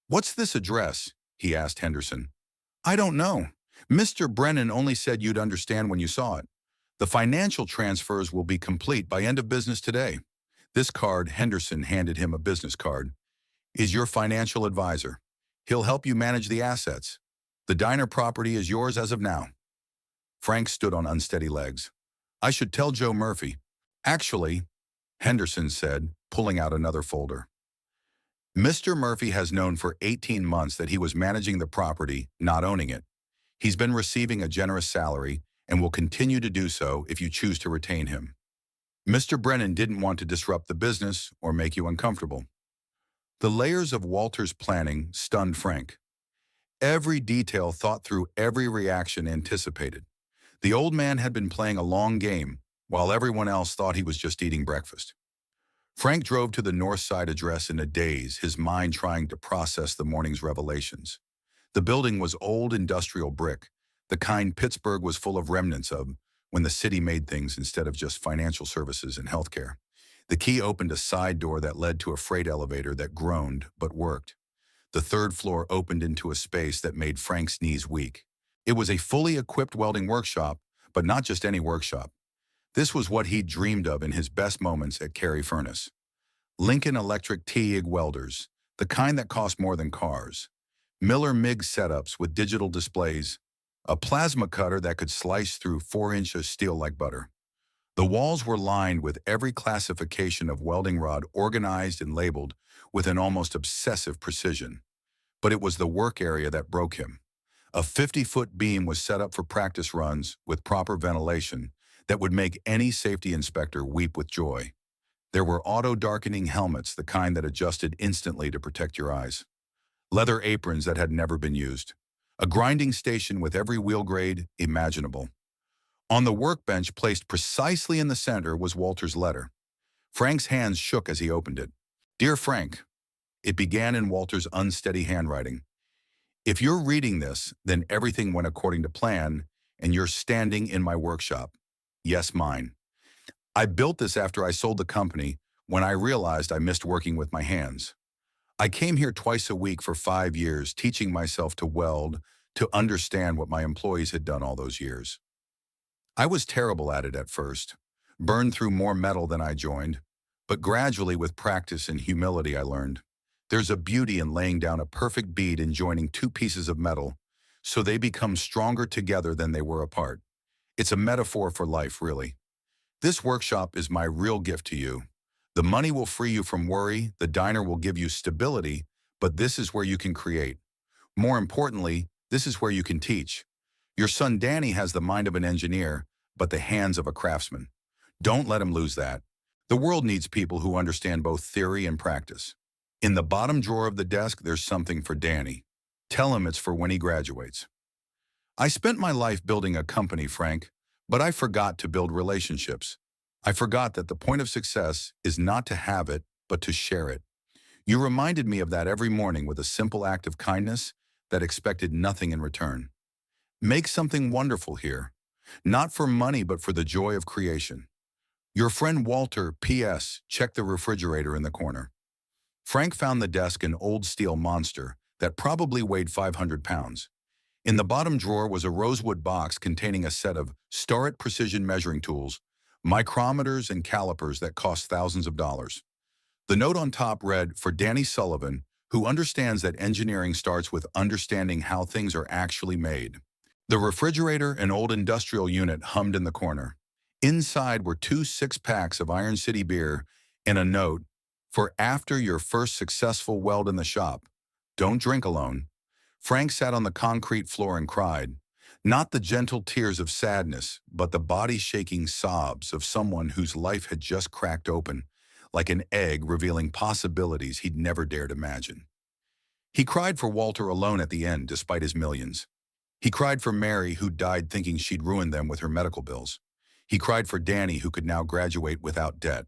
What's this address? He asked Henderson. I don't know. Mr. Brennan only said you'd understand when you saw it. The financial transfers will be complete by end of business today. This card, Henderson handed him a business card, is your financial advisor. He'll help you manage the assets. The diner property is yours as of now. Frank stood on unsteady legs. I should tell Joe Murphy. Actually, Henderson said, pulling out another folder. Mr. Murphy has known for 18 months that he was managing the property, not owning it. He's been receiving a generous salary and will continue to do so if you choose to retain him. Mr. Brennan didn't want to disrupt the business or make you uncomfortable. The layers of Walter's planning stunned Frank. Every detail thought through, every reaction anticipated. The old man had been playing a long game, while everyone else thought he was just eating breakfast. Frank drove to the North Side address in a daze, his mind trying to process the morning's revelations. The building was old industrial brick, the kind Pittsburgh was full of remnants of when the city made things instead of just financial services and healthcare. The key opened a side door that led to a freight elevator that groaned but worked. The 3rd floor opened into a space that made Frank's knees weak. It was a fully equipped welding workshop, but not just any workshop. This was what he'd dreamed of in his best moments at Cary Furnace. Lincoln Electric TIG welders, the kind that cost more than cars. Miller MIG setups with digital displays. a plasma cutter that could slice through 4 inches of steel like butter. The walls were lined with every classification of welding rod organized and labeled with an almost obsessive precision. But it was the work area that broke him. A 50-foot beam was set up for practice runs with proper ventilation that would make any safety inspector weep with joy. There were auto-darkening helmets, the kind that adjusted instantly to protect your eyes. Leather aprons that had never been used. A grinding station with every wheel grade imaginable. On the workbench, placed precisely in the center, was Walter's letter. Frank's hands shook as he opened it. "Dear Frank," it began in Walter's unsteady handwriting. "If you're reading this, then everything went according to plan, and you're standing in my workshop. Yes, mine. I built this after I sold the company when I realized I missed working with my hands. I came here twice a week for 5 years, teaching myself to weld, to understand what my employees had done all those years. I was terrible at it at first, burned through more metal than I joined, but gradually with practice and humility I learned. There's a beauty in laying down a perfect bead and joining two pieces of metal so they become stronger together than they were apart. It's a metaphor for life, really. This workshop is my real gift to you. The money will free you from worry, the diner will give you stability, but this is where you can create. More importantly, this is where you can teach. Your son Danny has the mind of an engineer, but the hands of a craftsman. Don't let him lose that. The world needs people who understand both theory and practice. In the bottom drawer of the desk, there's something for Danny. Tell him it's for when he graduates." I spent my life building a company, Frank, but I forgot to build relationships. I forgot that the point of success is not to have it, but to share it. You reminded me of that every morning with a simple act of kindness that expected nothing in return. Make something wonderful here. Not for money, but for the joy of creation. Your friend Walter, P.S., check the refrigerator in the corner. Frank found the desk an old steel monster that probably weighed 500 pounds. In the bottom drawer was a rosewood box containing a set of Starrett precision measuring tools, micrometers and calipers that cost thousands of dollars. The note on top read, "For Danny Sullivan, who understands that engineering starts with understanding how things are actually made." The refrigerator, an old industrial unit, hummed in the corner. Inside were 2 6-packs of Iron City beer and a note, "For after your first successful weld in the shop. Don't drink alone." Frank sat on the concrete floor and cried. Not the gentle tears of sadness, but the body-shaking sobs of someone whose life had just cracked open, like an egg revealing possibilities he'd never dared imagine. He cried for Walter alone at the end, despite his millions. He cried for Mary, who died thinking she'd ruined them with her medical bills. He cried for Danny, who could now graduate without debt.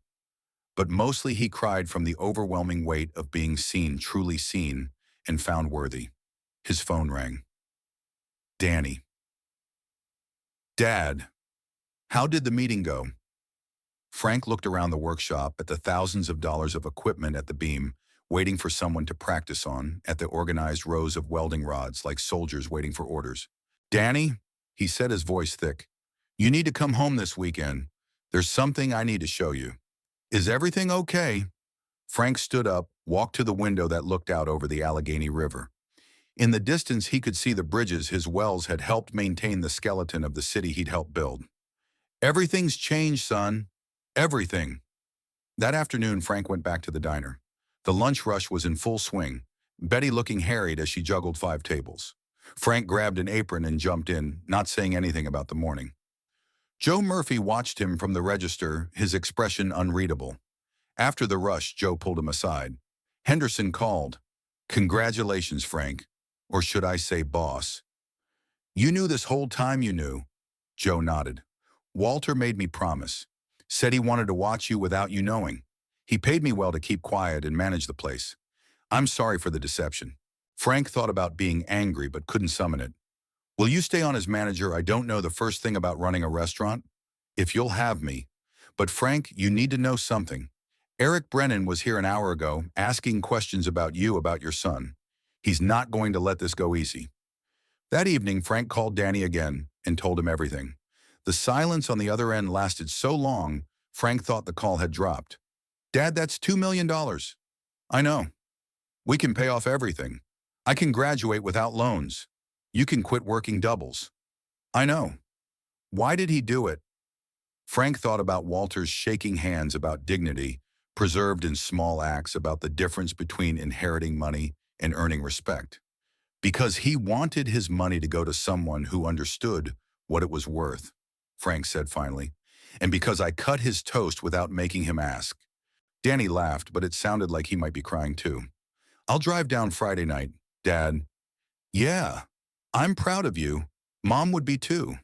But mostly he cried from the overwhelming weight of being seen, truly seen, and found worthy. His phone rang. Danny. "Dad, how did the meeting go?" Frank looked around the workshop at the thousands of dollars of equipment at the beam, waiting for someone to practice on, at the organized rows of welding rods like soldiers waiting for orders. "Danny," he said, his voice thick, "you need to come home this weekend. There's something I need to show you." "Is everything okay?" Frank stood up, walked to the window that looked out over the Allegheny River. In the distance, he could see the bridges his wells had helped maintain, the skeleton of the city he'd helped build. "Everything's changed, son. Everything." That afternoon, Frank went back to the diner. The lunch rush was in full swing, Betty looking harried as she juggled 5 tables. Frank grabbed an apron and jumped in, not saying anything about the morning. Joe Murphy watched him from the register, his expression unreadable. After the rush, Joe pulled him aside. Henderson called, "Congratulations, Frank. Or should I say boss?" "You knew this whole time you knew." Joe nodded. "Walter made me promise. Said he wanted to watch you without you knowing. He paid me well to keep quiet and manage the place. I'm sorry for the deception." Frank thought about being angry but couldn't summon it. "Will you stay on as manager? I don't know the first thing about running a restaurant. If you'll have me. But Frank, you need to know something. Eric Brennan was here an hour ago asking questions about you, about your son. He's not going to let this go easy." That evening, Frank called Danny again and told him everything. The silence on the other end lasted so long, Frank thought the call had dropped. "Dad, that's $2 million. "I know. We can pay off everything. I can graduate without loans. You can quit working doubles." I know. Why did he do it? Frank thought about Walter's shaking hands about dignity, preserved in small acts about the difference between inheriting money and earning respect. Because he wanted his money to go to someone who understood what it was worth, Frank said finally. And because I cut his toast without making him ask. Danny laughed, but it sounded like he might be crying too. I'll drive down Friday night, Dad. Yeah, I'm proud of you. Mom would be too.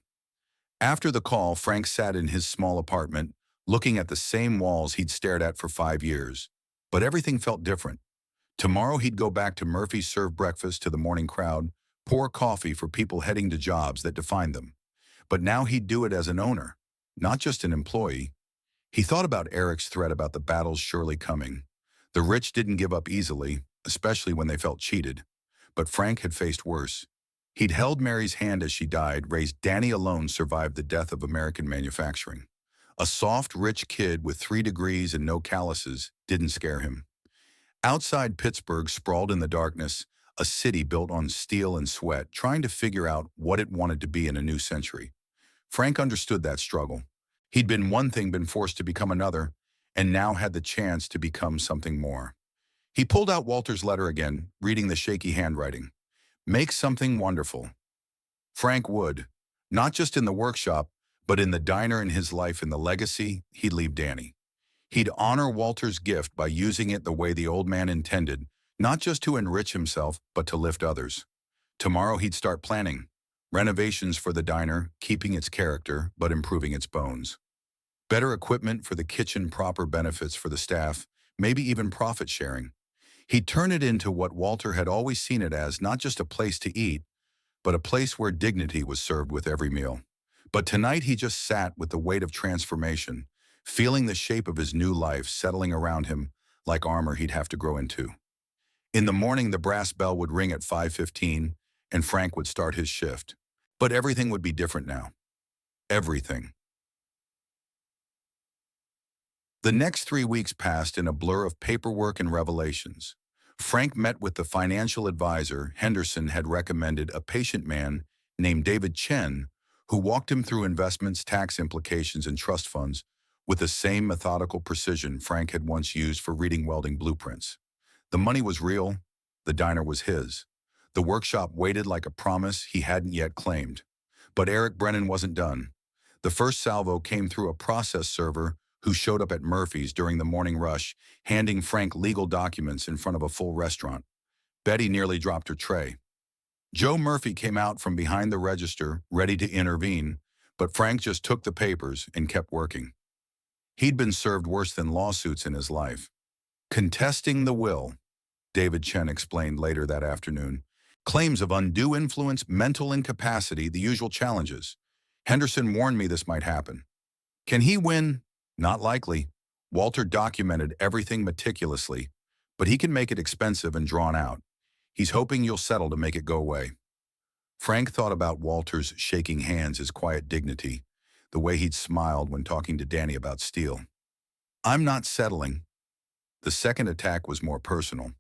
After the call, Frank sat in his small apartment, looking at the same walls he'd stared at for 5 years. But everything felt different. Tomorrow he'd go back to Murphy's serve breakfast to the morning crowd, pour coffee for people heading to jobs that defined them. But now he'd do it as an owner, not just an employee. He thought about Eric's threat about the battles surely coming. The rich didn't give up easily, especially when they felt cheated. But Frank had faced worse. He'd held Mary's hand as she died, raised Danny alone survived the death of American manufacturing. A soft, rich kid with 3 degrees and no calluses didn't scare him. Outside Pittsburgh sprawled in the darkness, a city built on steel and sweat, trying to figure out what it wanted to be in a new century. Frank understood that struggle. He'd been one thing, been forced to become another, and now had the chance to become something more. He pulled out Walter's letter again, reading the shaky handwriting. Make something wonderful. Frank would, not just in the workshop, but in the diner, in his life, in the legacy he'd leave Danny. He'd honor Walter's gift by using it the way the old man intended, not just to enrich himself, but to lift others. Tomorrow he'd start planning. Renovations for the diner, keeping its character, but improving its bones. Better equipment for the kitchen, proper benefits for the staff, maybe even profit sharing. He'd turn it into what Walter had always seen it as, not just a place to eat, but a place where dignity was served with every meal. But tonight he just sat with the weight of transformation, feeling the shape of his new life settling around him like armor he'd have to grow into. In the morning, the brass bell would ring at 5:15, and Frank would start his shift. But everything would be different now. Everything. The next 3 weeks passed in a blur of paperwork and revelations. Frank met with the financial advisor Henderson had recommended, a patient man named David Chen, who walked him through investments, tax implications, and trust funds with the same methodical precision Frank had once used for reading welding blueprints. The money was real. The diner was his. The workshop waited like a promise he hadn't yet claimed. But Eric Brennan wasn't done. The first salvo came through a process server who showed up at Murphy's during the morning rush, handing Frank legal documents in front of a full restaurant. Betty nearly dropped her tray. Joe Murphy came out from behind the register, ready to intervene, but Frank just took the papers and kept working. He'd been served worse than lawsuits in his life. Contesting the will, David Chen explained later that afternoon. Claims of undue influence, mental incapacity, the usual challenges. Henderson warned me this might happen. Can he win? Not likely. Walter documented everything meticulously, but he can make it expensive and drawn out. He's hoping you'll settle to make it go away. Frank thought about Walter's shaking hands, his quiet dignity, the way he'd smiled when talking to Danny about steel. I'm not settling. The second attack was more personal.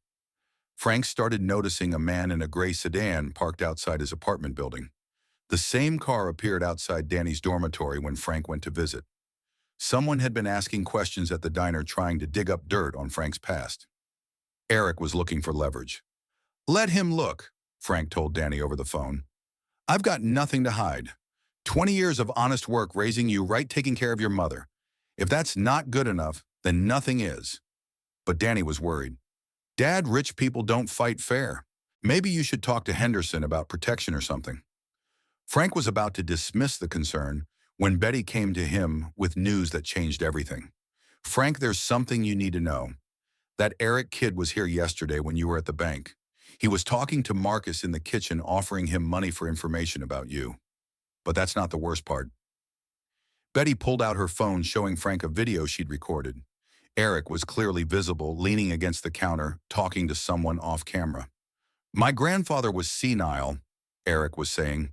Frank started noticing a man in a gray sedan parked outside his apartment building. The same car appeared outside Danny's dormitory when Frank went to visit. Someone had been asking questions at the diner, trying to dig up dirt on Frank's past. Eric was looking for leverage. Let him look, Frank told Danny over the phone. I've got nothing to hide. 20 years of honest work raising you right, taking care of your mother. If that's not good enough, then nothing is. But Danny was worried. Dad, rich people don't fight fair. Maybe you should talk to Henderson about protection or something. Frank was about to dismiss the concern when Betty came to him with news that changed everything. Frank, there's something you need to know. That Eric kid was here yesterday when you were at the bank. He was talking to Marcus in the kitchen, offering him money for information about you. But that's not the worst part. Betty pulled out her phone, showing Frank a video she'd recorded. Eric was clearly visible, leaning against the counter, talking to someone off camera. My grandfather was senile, Eric was saying.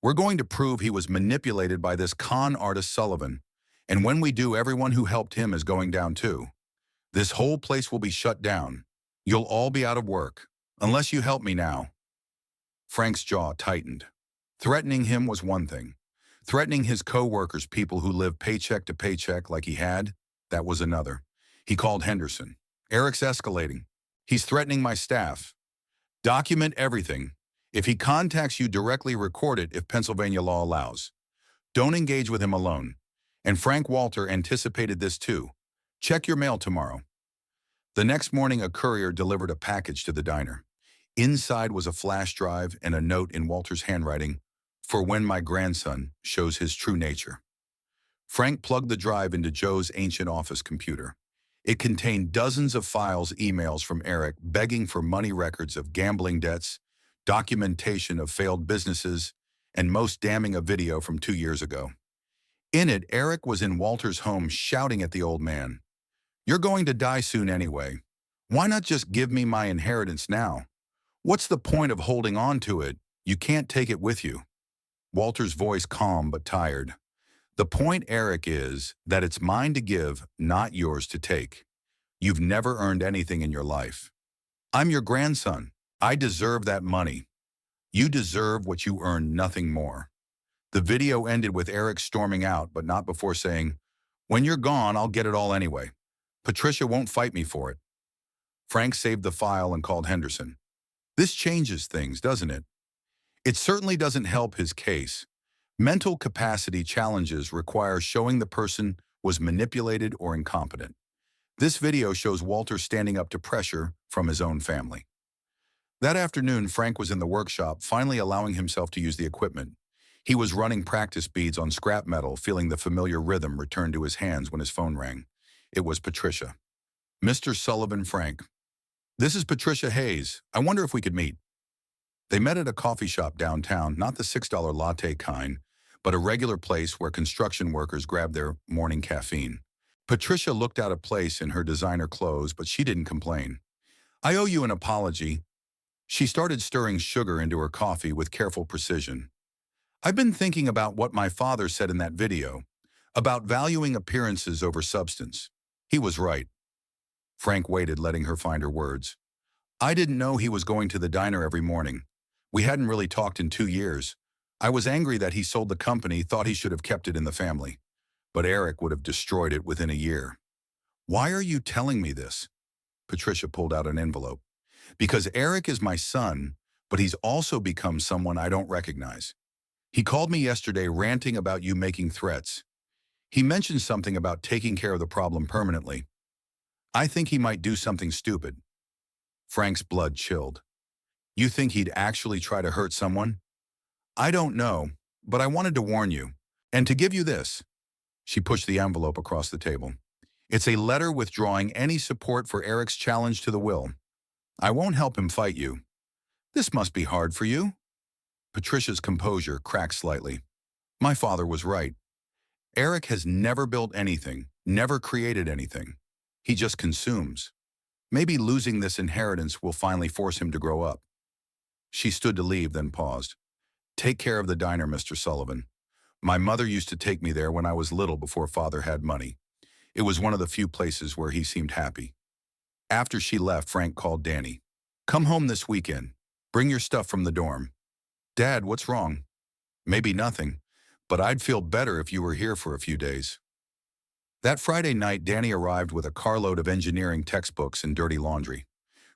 We're going to prove he was manipulated by this con artist Sullivan. And when we do, everyone who helped him is going down too. This whole place will be shut down. You'll all be out of work, unless you help me now. Frank's jaw tightened. Threatening him was one thing. Threatening his co-workers, people who lived paycheck to paycheck like he had, that was another. He called Henderson. Eric's escalating. He's threatening my staff. Document everything. If he contacts you directly, record it if Pennsylvania law allows. Don't engage with him alone. And Frank Walter anticipated this too. Check your mail tomorrow. The next morning, a courier delivered a package to the diner. Inside was a flash drive and a note in Walter's handwriting, for when my grandson shows his true nature. Frank plugged the drive into Joe's ancient office computer. It contained dozens of files, emails from Eric begging for money records of gambling debts, documentation of failed businesses, and most damning, a video from 2 years ago. In it, Eric was in Walter's home shouting at the old man, "You're going to die soon anyway. Why not just give me my inheritance now? What's the point of holding on to it? You can't take it with you." Walter's voice calm but tired. "The point, Eric, is that it's mine to give, not yours to take. You've never earned anything in your life. I'm your grandson. I deserve that money. You deserve what you earned, nothing more." The video ended with Eric storming out, but not before saying, "When you're gone, I'll get it all anyway. Patricia won't fight me for it." Frank saved the file and called Henderson. "This changes things, doesn't it?" "It certainly doesn't help his case. Mental capacity challenges require showing the person was manipulated or incompetent. This video shows Walter standing up to pressure from his own family." That afternoon, Frank was in the workshop, finally allowing himself to use the equipment. He was running practice beads on scrap metal, feeling the familiar rhythm return to his hands when his phone rang. It was Patricia. "Mr. Sullivan, Frank. This is Patricia Hayes. I wonder if we could meet." They met at a coffee shop downtown, not the $6 latte kind, but a regular place where construction workers grabbed their morning caffeine. Patricia looked out of place in her designer clothes, but she didn't complain. "I owe you an apology." She started stirring sugar into her coffee with careful precision. "I've been thinking about what my father said in that video, about valuing appearances over substance. He was right." Frank waited, letting her find her words. "I didn't know he was going to the diner every morning. We hadn't really talked in 2 years. I was angry that he sold the company, thought he should have kept it in the family. But Eric would have destroyed it within a year." "Why are you telling me this?" Patricia pulled out an envelope. "Because Eric is my son, but he's also become someone I don't recognize. He called me yesterday ranting about you making threats. He mentioned something about taking care of the problem permanently. I think he might do something stupid." Frank's blood chilled. "You think he'd actually try to hurt someone?" "I don't know, but I wanted to warn you. And to give you this." She pushed the envelope across the table. "It's a letter withdrawing any support for Eric's challenge to the will. I won't help him fight you." "This must be hard for you." Patricia's composure cracked slightly. "My father was right. Eric has never built anything, never created anything. He just consumes. Maybe losing this inheritance will finally force him to grow up." She stood to leave, then paused. "Take care of the diner, Mr. Sullivan. My mother used to take me there when I was little, before father had money. It was one of the few places where he seemed happy." After she left, Frank called Danny. "Come home this weekend. Bring your stuff from the dorm." "Dad, what's wrong?" "Maybe nothing, but I'd feel better if you were here for a few days." That Friday night, Danny arrived with a carload of engineering textbooks and dirty laundry.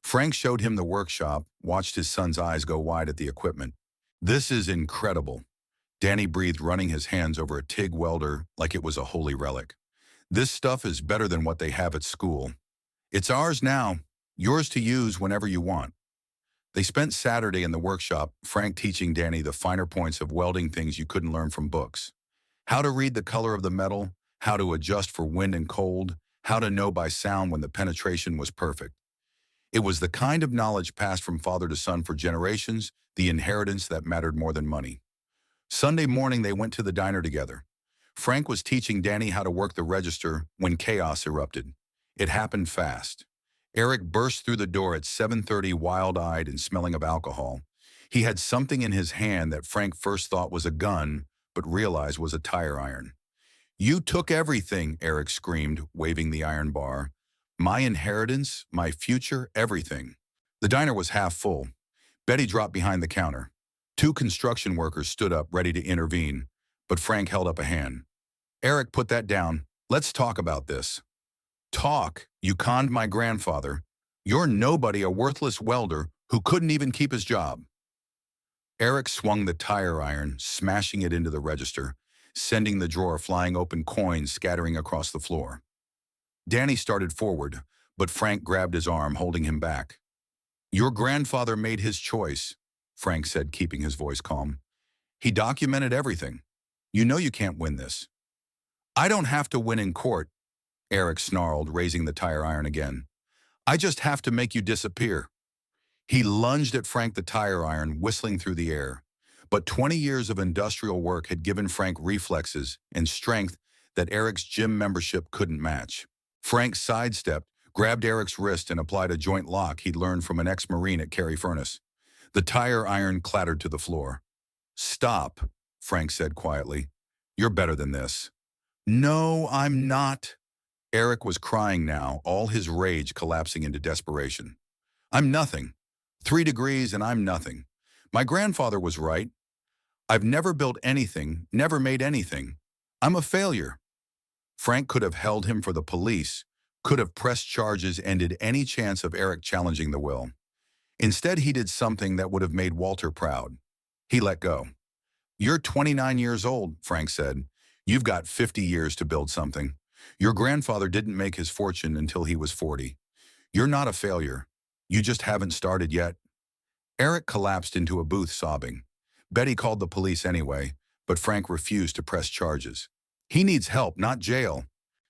Frank showed him the workshop, watched his son's eyes go wide at the equipment. "This is incredible." Danny breathed, running his hands over a TIG welder like it was a holy relic. "This stuff is better than what they have at school. It's ours now, yours to use whenever you want." They spent Saturday in the workshop, Frank teaching Danny the finer points of welding, things you couldn't learn from books. How to read the color of the metal, how to adjust for wind and cold, how to know by sound when the penetration was perfect. It was the kind of knowledge passed from father to son for generations, the inheritance that mattered more than money. Sunday morning, they went to the diner together. Frank was teaching Danny how to work the register when chaos erupted. It happened fast. Eric burst through the door at 7:30, wild-eyed and smelling of alcohol. He had something in his hand that Frank first thought was a gun, but realized was a tire iron. "You took everything," Eric screamed, waving the iron bar. "My inheritance, my future, everything." The diner was half full. Betty dropped behind the counter. Two construction workers stood up ready to intervene, but Frank held up a hand. Eric, put that down. Let's talk about this. Talk? You conned my grandfather. You're nobody, a worthless welder who couldn't even keep his job. Eric swung the tire iron, smashing it into the register, sending the drawer flying open, coins scattering across the floor. Danny started forward, but Frank grabbed his arm, holding him back. Your grandfather made his choice, Frank said, keeping his voice calm. He documented everything. You know you can't win this. I don't have to win in court, Eric snarled, raising the tire iron again. I just have to make you disappear. He lunged at Frank, the tire iron whistling through the air. But 20 years of industrial work had given Frank reflexes and strength that Eric's gym membership couldn't match. Frank sidestepped, grabbed Eric's wrist, and applied a joint lock he'd learned from an ex-Marine at Cary Furnace. The tire iron clattered to the floor. Stop, Frank said quietly. You're better than this. No, I'm not. Eric was crying now, all his rage collapsing into desperation. I'm nothing. 3 degrees and I'm nothing. My grandfather was right. I've never built anything, never made anything. I'm a failure. Frank could have held him for the police, could have pressed charges, ended any chance of Eric challenging the will. Instead, he did something that would have made Walter proud. He let go. You're 29 years old, Frank said. You've got 50 years to build something. Your grandfather didn't make his fortune until he was 40. You're not a failure. You just haven't started yet. Eric collapsed into a booth sobbing. Betty called the police anyway, but Frank refused to press charges. He needs help, not jail.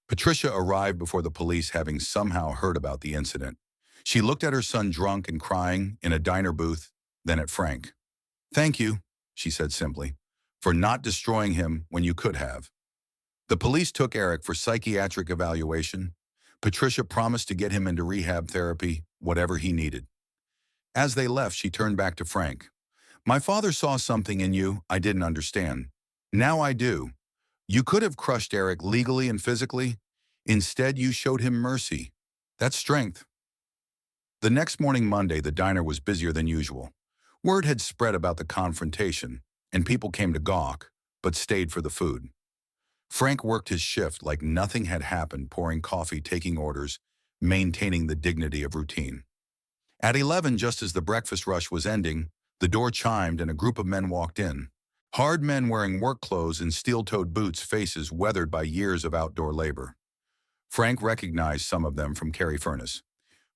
Patricia arrived before the police, having somehow heard about the incident. She looked at her son drunk and crying in a diner booth, then at Frank. Thank you, she said simply, for not destroying him when you could have. The police took Eric for psychiatric evaluation. Patricia promised to get him into rehab therapy, whatever he needed. As they left, she turned back to Frank. My father saw something in you I didn't understand. Now I do. You could have crushed Eric legally and physically. Instead, you showed him mercy. That's strength. The next morning, Monday, the diner was busier than usual. Word had spread about the confrontation, and people came to gawk, but stayed for the food. Frank worked his shift like nothing had happened, pouring coffee, taking orders, maintaining the dignity of routine. At 11, just as the breakfast rush was ending, the door chimed and a group of men walked in. Hard men wearing work clothes and steel-toed boots, faces weathered by years of outdoor labor. Frank recognized some of them from Cary Furnace.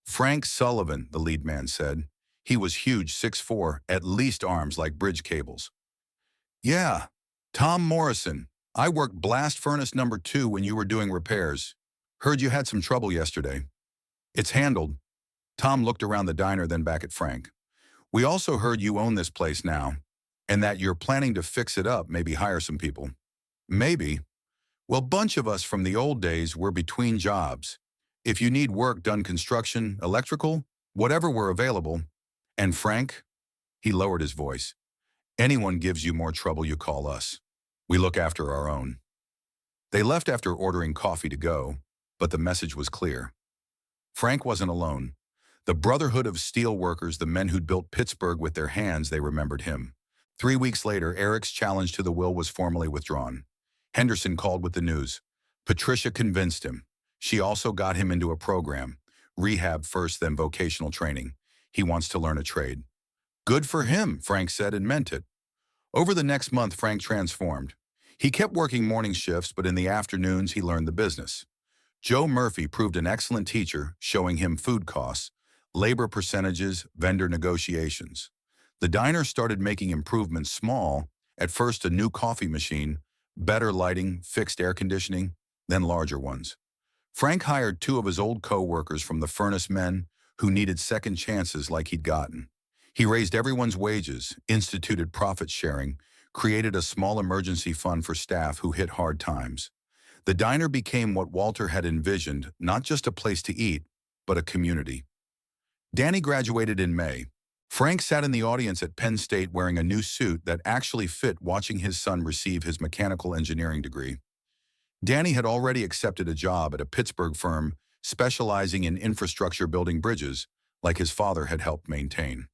Frank Sullivan, the lead man said. He was huge, 6'4", at least arms like bridge cables. Yeah, Tom Morrison. I worked blast furnace number 2 when you were doing repairs. Heard you had some trouble yesterday. It's handled. Tom looked around the diner, then back at Frank. We also heard you own this place now, and that you're planning to fix it up, maybe hire some people. Maybe. Well, bunch of us from the old days were between jobs. If you need work done, construction, electrical, whatever, we're available. And Frank, he lowered his voice, anyone gives you more trouble, you call us. We look after our own. They left after ordering coffee to go, but the message was clear. Frank wasn't alone. The Brotherhood of Steel Workers, the men who'd built Pittsburgh with their hands, they remembered him. 3 weeks later, Eric's challenge to the will was formally withdrawn. Henderson called with the news. Patricia convinced him. She also got him into a program. Rehab first, then vocational training. He wants to learn a trade. Good for him, Frank said, and meant it. Over the next month, Frank transformed. He kept working morning shifts, but in the afternoons, he learned the business. Joe Murphy proved an excellent teacher, showing him food costs, labor percentages, vendor negotiations. The diner started making improvements small, at first a new coffee machine, better lighting, fixed air conditioning, then larger ones. Frank hired 2 of his old co-workers from the furnace men who needed second chances like he'd gotten. He raised everyone's wages, instituted profit sharing, created a small emergency fund for staff who hit hard times. The diner became what Walter had envisioned, not just a place to eat, but a community. Danny graduated in May. Frank sat in the audience at Penn State wearing a new suit that actually fit, watching his son receive his mechanical engineering degree. Danny had already accepted a job at a Pittsburgh firm specializing in infrastructure, building bridges, like his father had helped maintain.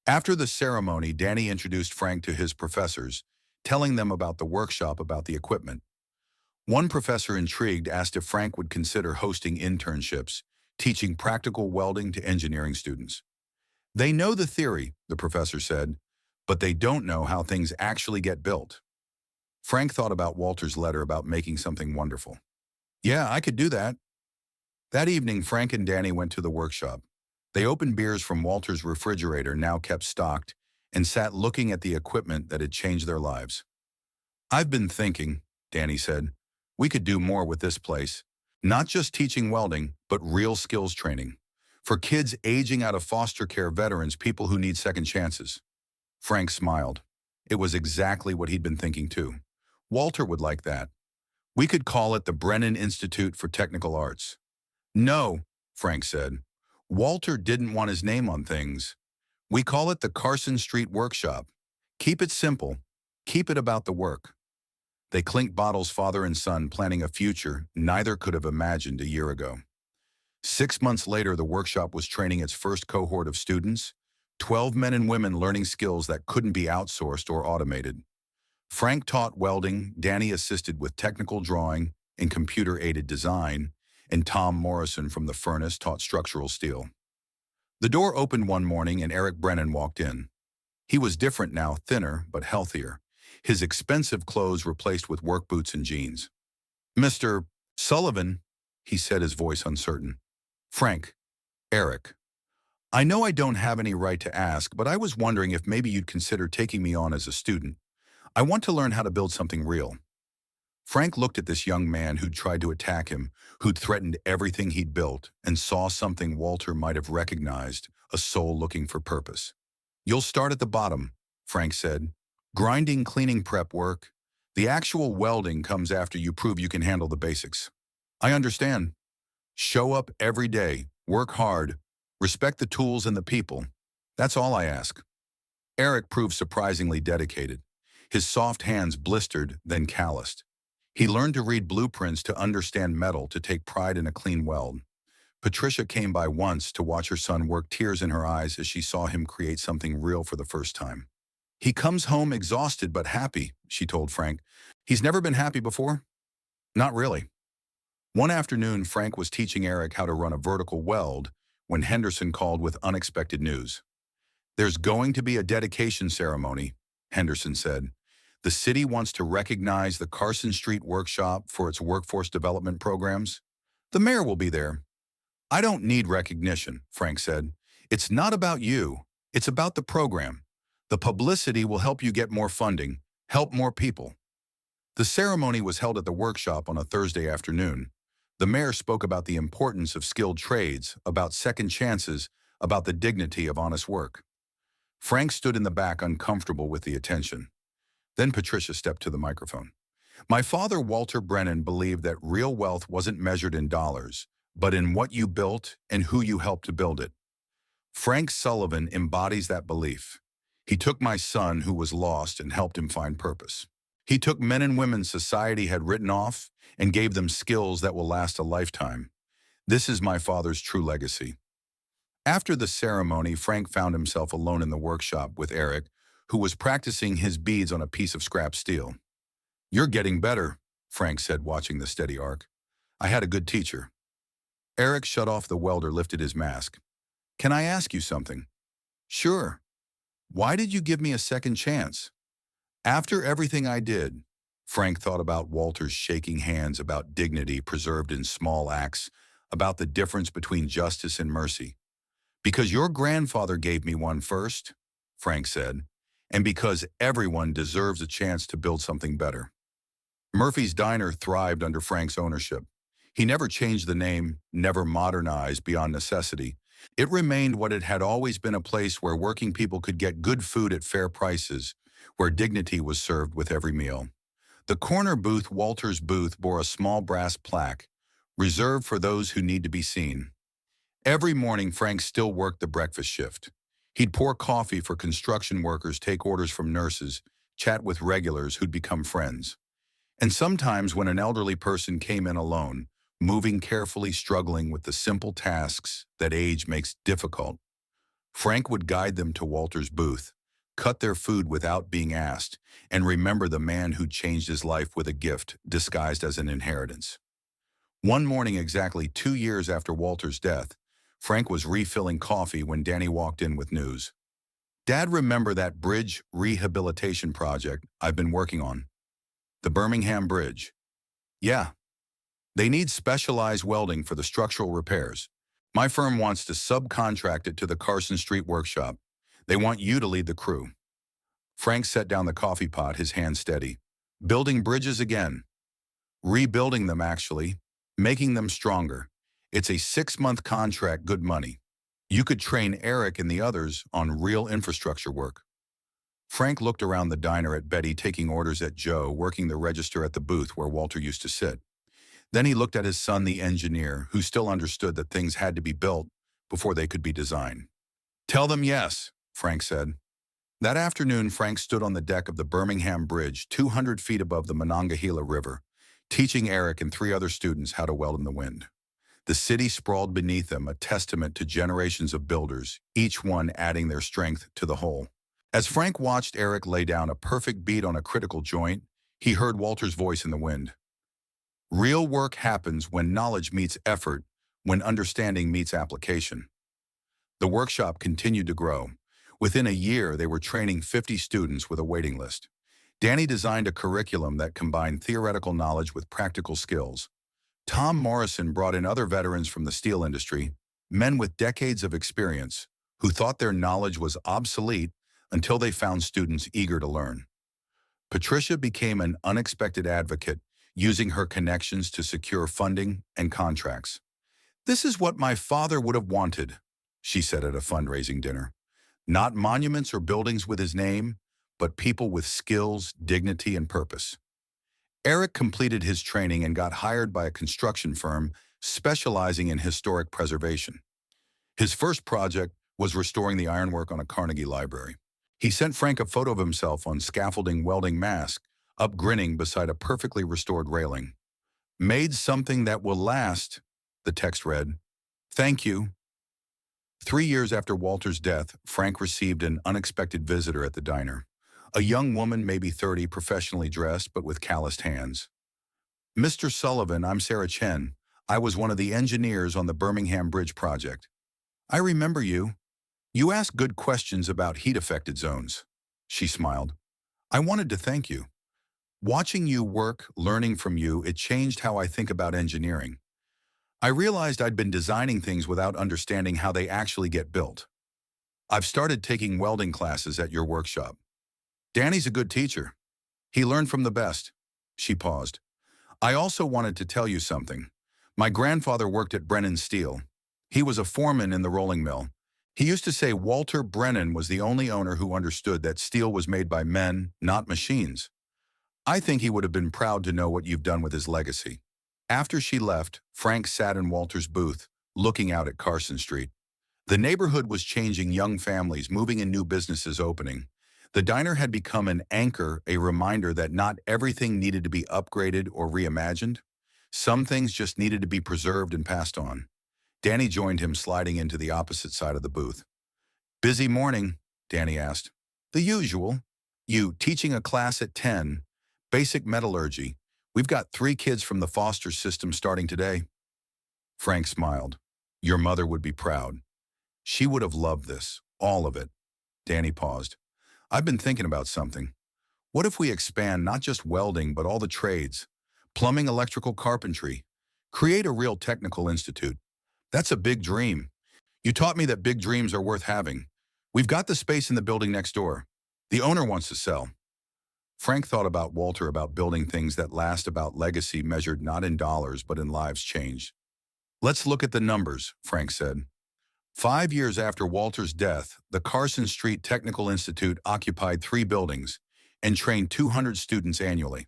After the ceremony, Danny introduced Frank to his professors, telling them about the workshop about the equipment. One professor, intrigued, asked if Frank would consider hosting internships, teaching practical welding to engineering students. They know the theory, the professor said, but they don't know how things actually get built. Frank thought about Walter's letter about making something wonderful. Yeah, I could do that. That evening, Frank and Danny went to the workshop. They opened beers from Walter's refrigerator, now kept stocked, and sat looking at the equipment that had changed their lives. I've been thinking, Danny said, we could do more with this place. Not just teaching welding, but real skills training. For kids aging out of foster care veterans, people who need second chances. Frank smiled. It was exactly what he'd been thinking too. Walter would like that. We could call it the Brennan Institute for Technical Arts. No, Frank said. Walter didn't want his name on things. We call it the Carson Street Workshop. Keep it simple. Keep it about the work. They clinked bottles, father and son, planning a future neither could have imagined a year ago. 6 months later, the workshop was training its first cohort of students, 12 men and women learning skills that couldn't be outsourced or automated. Frank taught welding, Danny assisted with technical drawing and computer-aided design, and Tom Morrison from the furnace taught structural steel. The door opened one morning and Eric Brennan walked in. He was different now, thinner but healthier, his expensive clothes replaced with work boots and jeans. Mr. Sullivan, he said, his voice uncertain. Frank, Eric. I know I don't have any right to ask, but I was wondering if maybe you'd consider taking me on as a student. I want to learn how to build something real. Frank looked at this young man who'd tried to attack him, who'd threatened everything he'd built, and saw something Walter might have recognized, a soul looking for purpose. You'll start at the bottom, Frank said. Grinding, cleaning, prep work. The actual welding comes after you prove you can handle the basics. I understand. Show up every day, work hard, respect the tools and the people. That's all I ask. Eric proved surprisingly dedicated. His soft hands blistered, then calloused. He learned to read blueprints, to understand metal, to take pride in a clean weld. Patricia came by once to watch her son work, tears in her eyes as she saw him create something real for the first time. He comes home exhausted but happy, she told Frank. He's never been happy before? Not really. One afternoon, Frank was teaching Eric how to run a vertical weld when Henderson called with unexpected news. There's going to be a dedication ceremony, Henderson said. The city wants to recognize the Carson Street Workshop for its workforce development programs. The mayor will be there. I don't need recognition, Frank said. It's not about you. It's about the program. The publicity will help you get more funding, help more people. The ceremony was held at the workshop on a Thursday afternoon. The mayor spoke about the importance of skilled trades, about second chances, about the dignity of honest work. Frank stood in the back, uncomfortable with the attention. Then Patricia stepped to the microphone. My father, Walter Brennan, believed that real wealth wasn't measured in dollars, but in what you built and who you helped to build it. Frank Sullivan embodies that belief. He took my son, who was lost, and helped him find purpose. He took men and women society had written off and gave them skills that will last a lifetime. This is my father's true legacy. After the ceremony, Frank found himself alone in the workshop with Eric, who was practicing his beads on a piece of scrap steel. You're getting better, Frank said, watching the steady arc. I had a good teacher. Eric shut off the welder, lifted his mask. Can I ask you something? Sure. Why did you give me a second chance? After everything I did, Frank thought about Walter's shaking hands, about dignity preserved in small acts, about the difference between justice and mercy. Because your grandfather gave me one first, Frank said, and because everyone deserves a chance to build something better. Murphy's Diner thrived under Frank's ownership. He never changed the name, never modernized beyond necessity. It remained what it had always been, a place where working people could get good food at fair prices, where dignity was served with every meal. The corner booth, Walter's booth, bore a small brass plaque, reserved for those who need to be seen. Every morning, Frank still worked the breakfast shift. He'd pour coffee for construction workers, take orders from nurses, chat with regulars who'd become friends. And sometimes when an elderly person came in alone, moving carefully, struggling with the simple tasks that age makes difficult, Frank would guide them to Walter's booth, cut their food without being asked, and remember the man who changed his life with a gift disguised as an inheritance. One morning, exactly 2 years after Walter's death, Frank was refilling coffee when Danny walked in with news. "Dad, remember that bridge rehabilitation project I've been working on? The Birmingham Bridge." "Yeah, they need specialized welding for the structural repairs. My firm wants to subcontract it to the Carson Street workshop. They want you to lead the crew." Frank set down the coffee pot, his hand steady. "Building bridges again. Rebuilding them, actually. Making them stronger. It's a 6-month contract, good money. You could train Eric and the others on real infrastructure work." Frank looked around the diner at Betty taking orders, at Joe working the register at the booth where Walter used to sit. Then he looked at his son, the engineer, who still understood that things had to be built before they could be designed. "Tell them yes," Frank said. That afternoon, Frank stood on the deck of the Birmingham Bridge, 200 feet above the Monongahela River, teaching Eric and 3 other students how to weld in the wind. The city sprawled beneath them, a testament to generations of builders, each one adding their strength to the whole. As Frank watched Eric lay down a perfect beat on a critical joint, he heard Walter's voice in the wind. "Real work happens when knowledge meets effort, when understanding meets application." The workshop continued to grow. Within a year, they were training 50 students with a waiting list. Danny designed a curriculum that combined theoretical knowledge with practical skills. Tom Morrison brought in other veterans from the steel industry, men with decades of experience, who thought their knowledge was obsolete until they found students eager to learn. Patricia became an unexpected advocate, using her connections to secure funding and contracts. "This is what my father would have wanted," she said at a fundraising dinner. "Not monuments or buildings with his name, but people with skills, dignity, and purpose." Eric completed his training and got hired by a construction firm specializing in historic preservation. His first project was restoring the ironwork on a Carnegie library. He sent Frank a photo of himself on scaffolding welding mask, up grinning beside a perfectly restored railing. "Made something that will last," the text read. "Thank you." 3 years after Walter's death, Frank received an unexpected visitor at the diner. A young woman, maybe 30, professionally dressed, but with calloused hands. "Mr. Sullivan, I'm Sarah Chen. I was one of the engineers on the Birmingham Bridge project. I remember you. You asked good questions about heat-affected zones." She smiled. "I wanted to thank you. Watching you work, learning from you, it changed how I think about engineering. I realized I'd been designing things without understanding how they actually get built. I've started taking welding classes at your workshop. Danny's a good teacher. He learned from the best." She paused. "I also wanted to tell you something. My grandfather worked at Brennan Steel. He was a foreman in the rolling mill. He used to say Walter Brennan was the only owner who understood that steel was made by men, not machines. I think he would have been proud to know what you've done with his legacy." After she left, Frank sat in Walter's booth, looking out at Carson Street. The neighborhood was changing, young families moving and new businesses opening. The diner had become an anchor, a reminder that not everything needed to be upgraded or reimagined. Some things just needed to be preserved and passed on. Danny joined him, sliding into the opposite side of the booth. "Busy morning?" Danny asked. "The usual. You teaching a class at 10, basic metallurgy. We've got 3 kids from the Foster system starting today." Frank smiled. "Your mother would be proud. She would have loved this, all of it." Danny paused. "I've been thinking about something. What if we expand not just welding, but all the trades? Plumbing, electrical, carpentry. Create a real technical institute. That's a big dream. You taught me that big dreams are worth having. We've got the space in the building next door. The owner wants to sell." Frank thought about Walter, about building things that last, about legacy measured not in dollars, but in lives changed. "Let's look at the numbers," Frank said. 5 years after Walter's death, the Carson Street Technical Institute occupied 3 buildings and trained 200 students annually.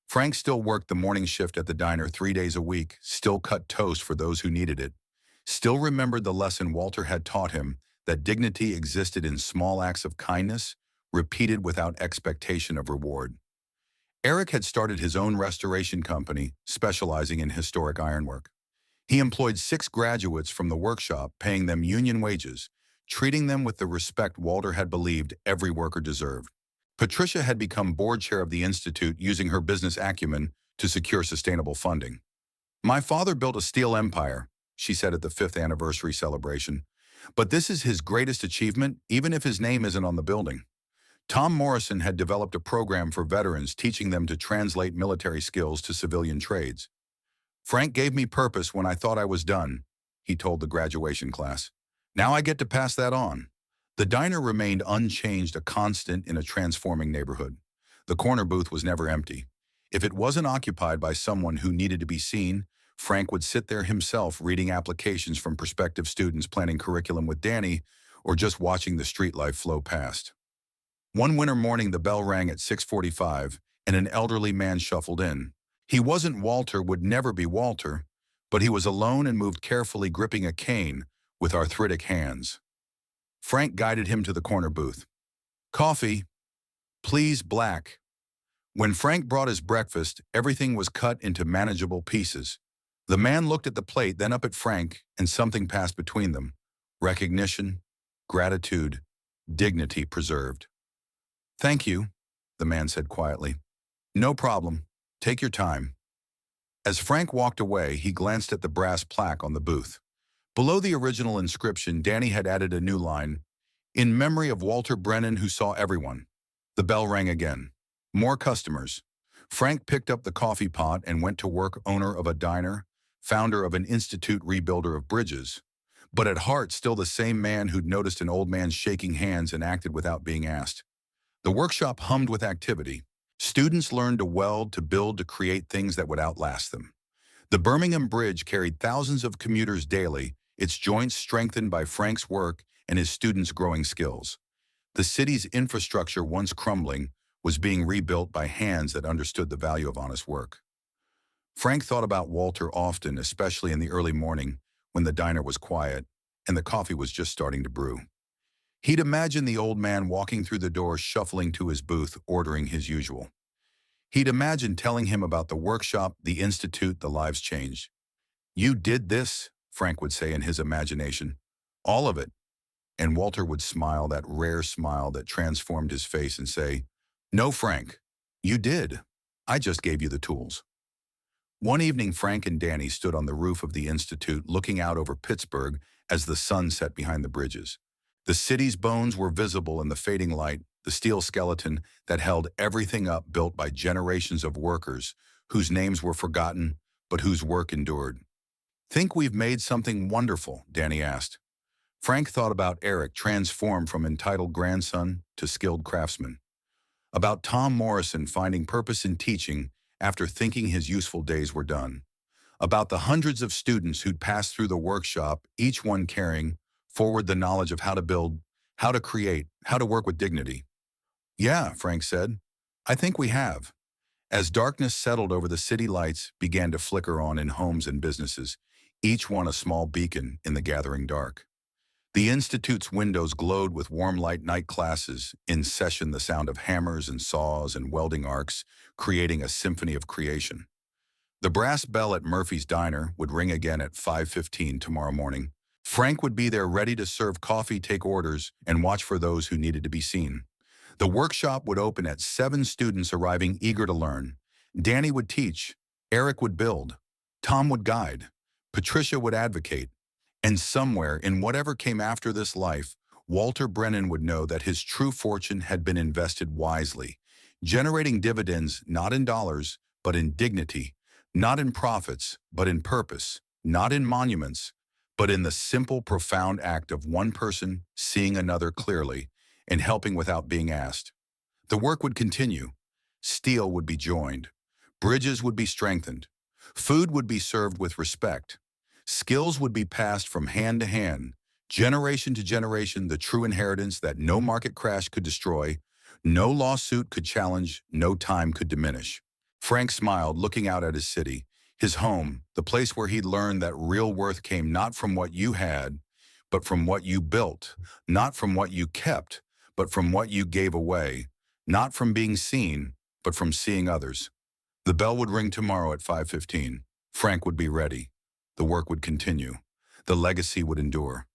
Frank still worked the morning shift at the diner 3 days a week, still cut toast for those who needed it, still remembered the lesson Walter had taught him, that dignity existed in small acts of kindness, repeated without expectation of reward. Eric had started his own restoration company, specializing in historic ironwork. He employed 6 graduates from the workshop, paying them union wages, treating them with the respect Walter had believed every worker deserved. Patricia had become board chair of the institute using her business acumen to secure sustainable funding. "My father built a steel empire," she said at the 5th anniversary celebration, "but this is his greatest achievement, even if his name isn't on the building." Tom Morrison had developed a program for veterans teaching them to translate military skills to civilian trades. "Frank gave me purpose when I thought I was done," he told the graduation class. "Now I get to pass that on." The diner remained unchanged, a constant in a transforming neighborhood. The corner booth was never empty. If it wasn't occupied by someone who needed to be seen, Frank would sit there himself reading applications from prospective students, planning curriculum with Danny, or just watching the street life flow past. One winter morning, the bell rang at 6:45, and an elderly man shuffled in. He wasn't Walter, would never be Walter, but he was alone and moved carefully, gripping a cane with arthritic hands. Frank guided him to the corner booth. "Coffee, please, black." When Frank brought his breakfast, everything was cut into manageable pieces. The man looked at the plate, then up at Frank, and something passed between them. Recognition, gratitude, dignity preserved. "Thank you," the man said quietly. "No problem. Take your time." As Frank walked away, he glanced at the brass plaque on the booth. Below the original inscription, Danny had added a new line, "In memory of Walter Brennan, who saw everyone." The bell rang again. More customers. Frank picked up the coffee pot and went to work, owner of a diner, founder of an institute, rebuilder of bridges. But at heart, still the same man who'd noticed an old man shaking hands and acted without being asked. The workshop hummed with activity. Students learned to weld, to build, to create things that would outlast them. The Birmingham Bridge carried thousands of commuters daily, its joints strengthened by Frank's work and his students' growing skills. The city's infrastructure, once crumbling, was being rebuilt by hands that understood the value of honest work. Frank thought about Walter often, especially in the early morning when the diner was quiet and the coffee was just starting to brew. He'd imagine the old man walking through the door, shuffling to his booth, ordering his usual. He'd imagine telling him about the workshop, the institute, the lives changed. "You did this," Frank would say in his imagination. "All of it." And Walter would smile, that rare smile that transformed his face, and say, "No, Frank, you did. I just gave you the tools." One evening, Frank and Danny stood on the roof of the institute, looking out over Pittsburgh as the sun set behind the bridges. The city's bones were visible in the fading light, the steel skeleton that held everything up, built by generations of workers whose names were forgotten, but whose work endured. "Think we've made something wonderful?" Danny asked. Frank thought about Eric, transformed from entitled grandson to skilled craftsman. About Tom Morrison finding purpose in teaching after thinking his useful days were done. About the hundreds of students who'd passed through the workshop, each one carrying forward the knowledge of how to build, how to create, how to work with dignity. "Yeah," Frank said, "I think we have." As darkness settled over, the city lights began to flicker on in homes and businesses, each one a small beacon in the gathering dark. The institute's windows glowed with warm light, night classes in session, the sound of hammers and saws and welding arcs, creating a symphony of creation. The brass bell at Murphy's Diner would ring again at 5:15 tomorrow morning. Frank would be there, ready to serve coffee, take orders, and watch for those who needed to be seen. The workshop would open at 7, students arriving eager to learn. Danny would teach, Eric would build, Tom would guide, Patricia would advocate. And somewhere, in whatever came after this life, Walter Brennan would know that his true fortune had been invested wisely, generating dividends not in dollars, but in dignity, not in profits, but in purpose, not in monuments, but in the simple, profound act of one person seeing another clearly and helping without being asked. The work would continue. Steel would be joined. Bridges would be strengthened. Food would be served with respect. Skills would be passed from hand to hand, generation to generation, the true inheritance that no market crash could destroy, no lawsuit could challenge, no time could diminish. Frank smiled, looking out at his city, his home, the place where he'd learned that real worth came not from what you had, but from what you built, not from what you kept, but from what you gave away, not from being seen, but from seeing others. The bell would ring tomorrow at 5:15. Frank would be ready. The work would continue. The legacy would endure.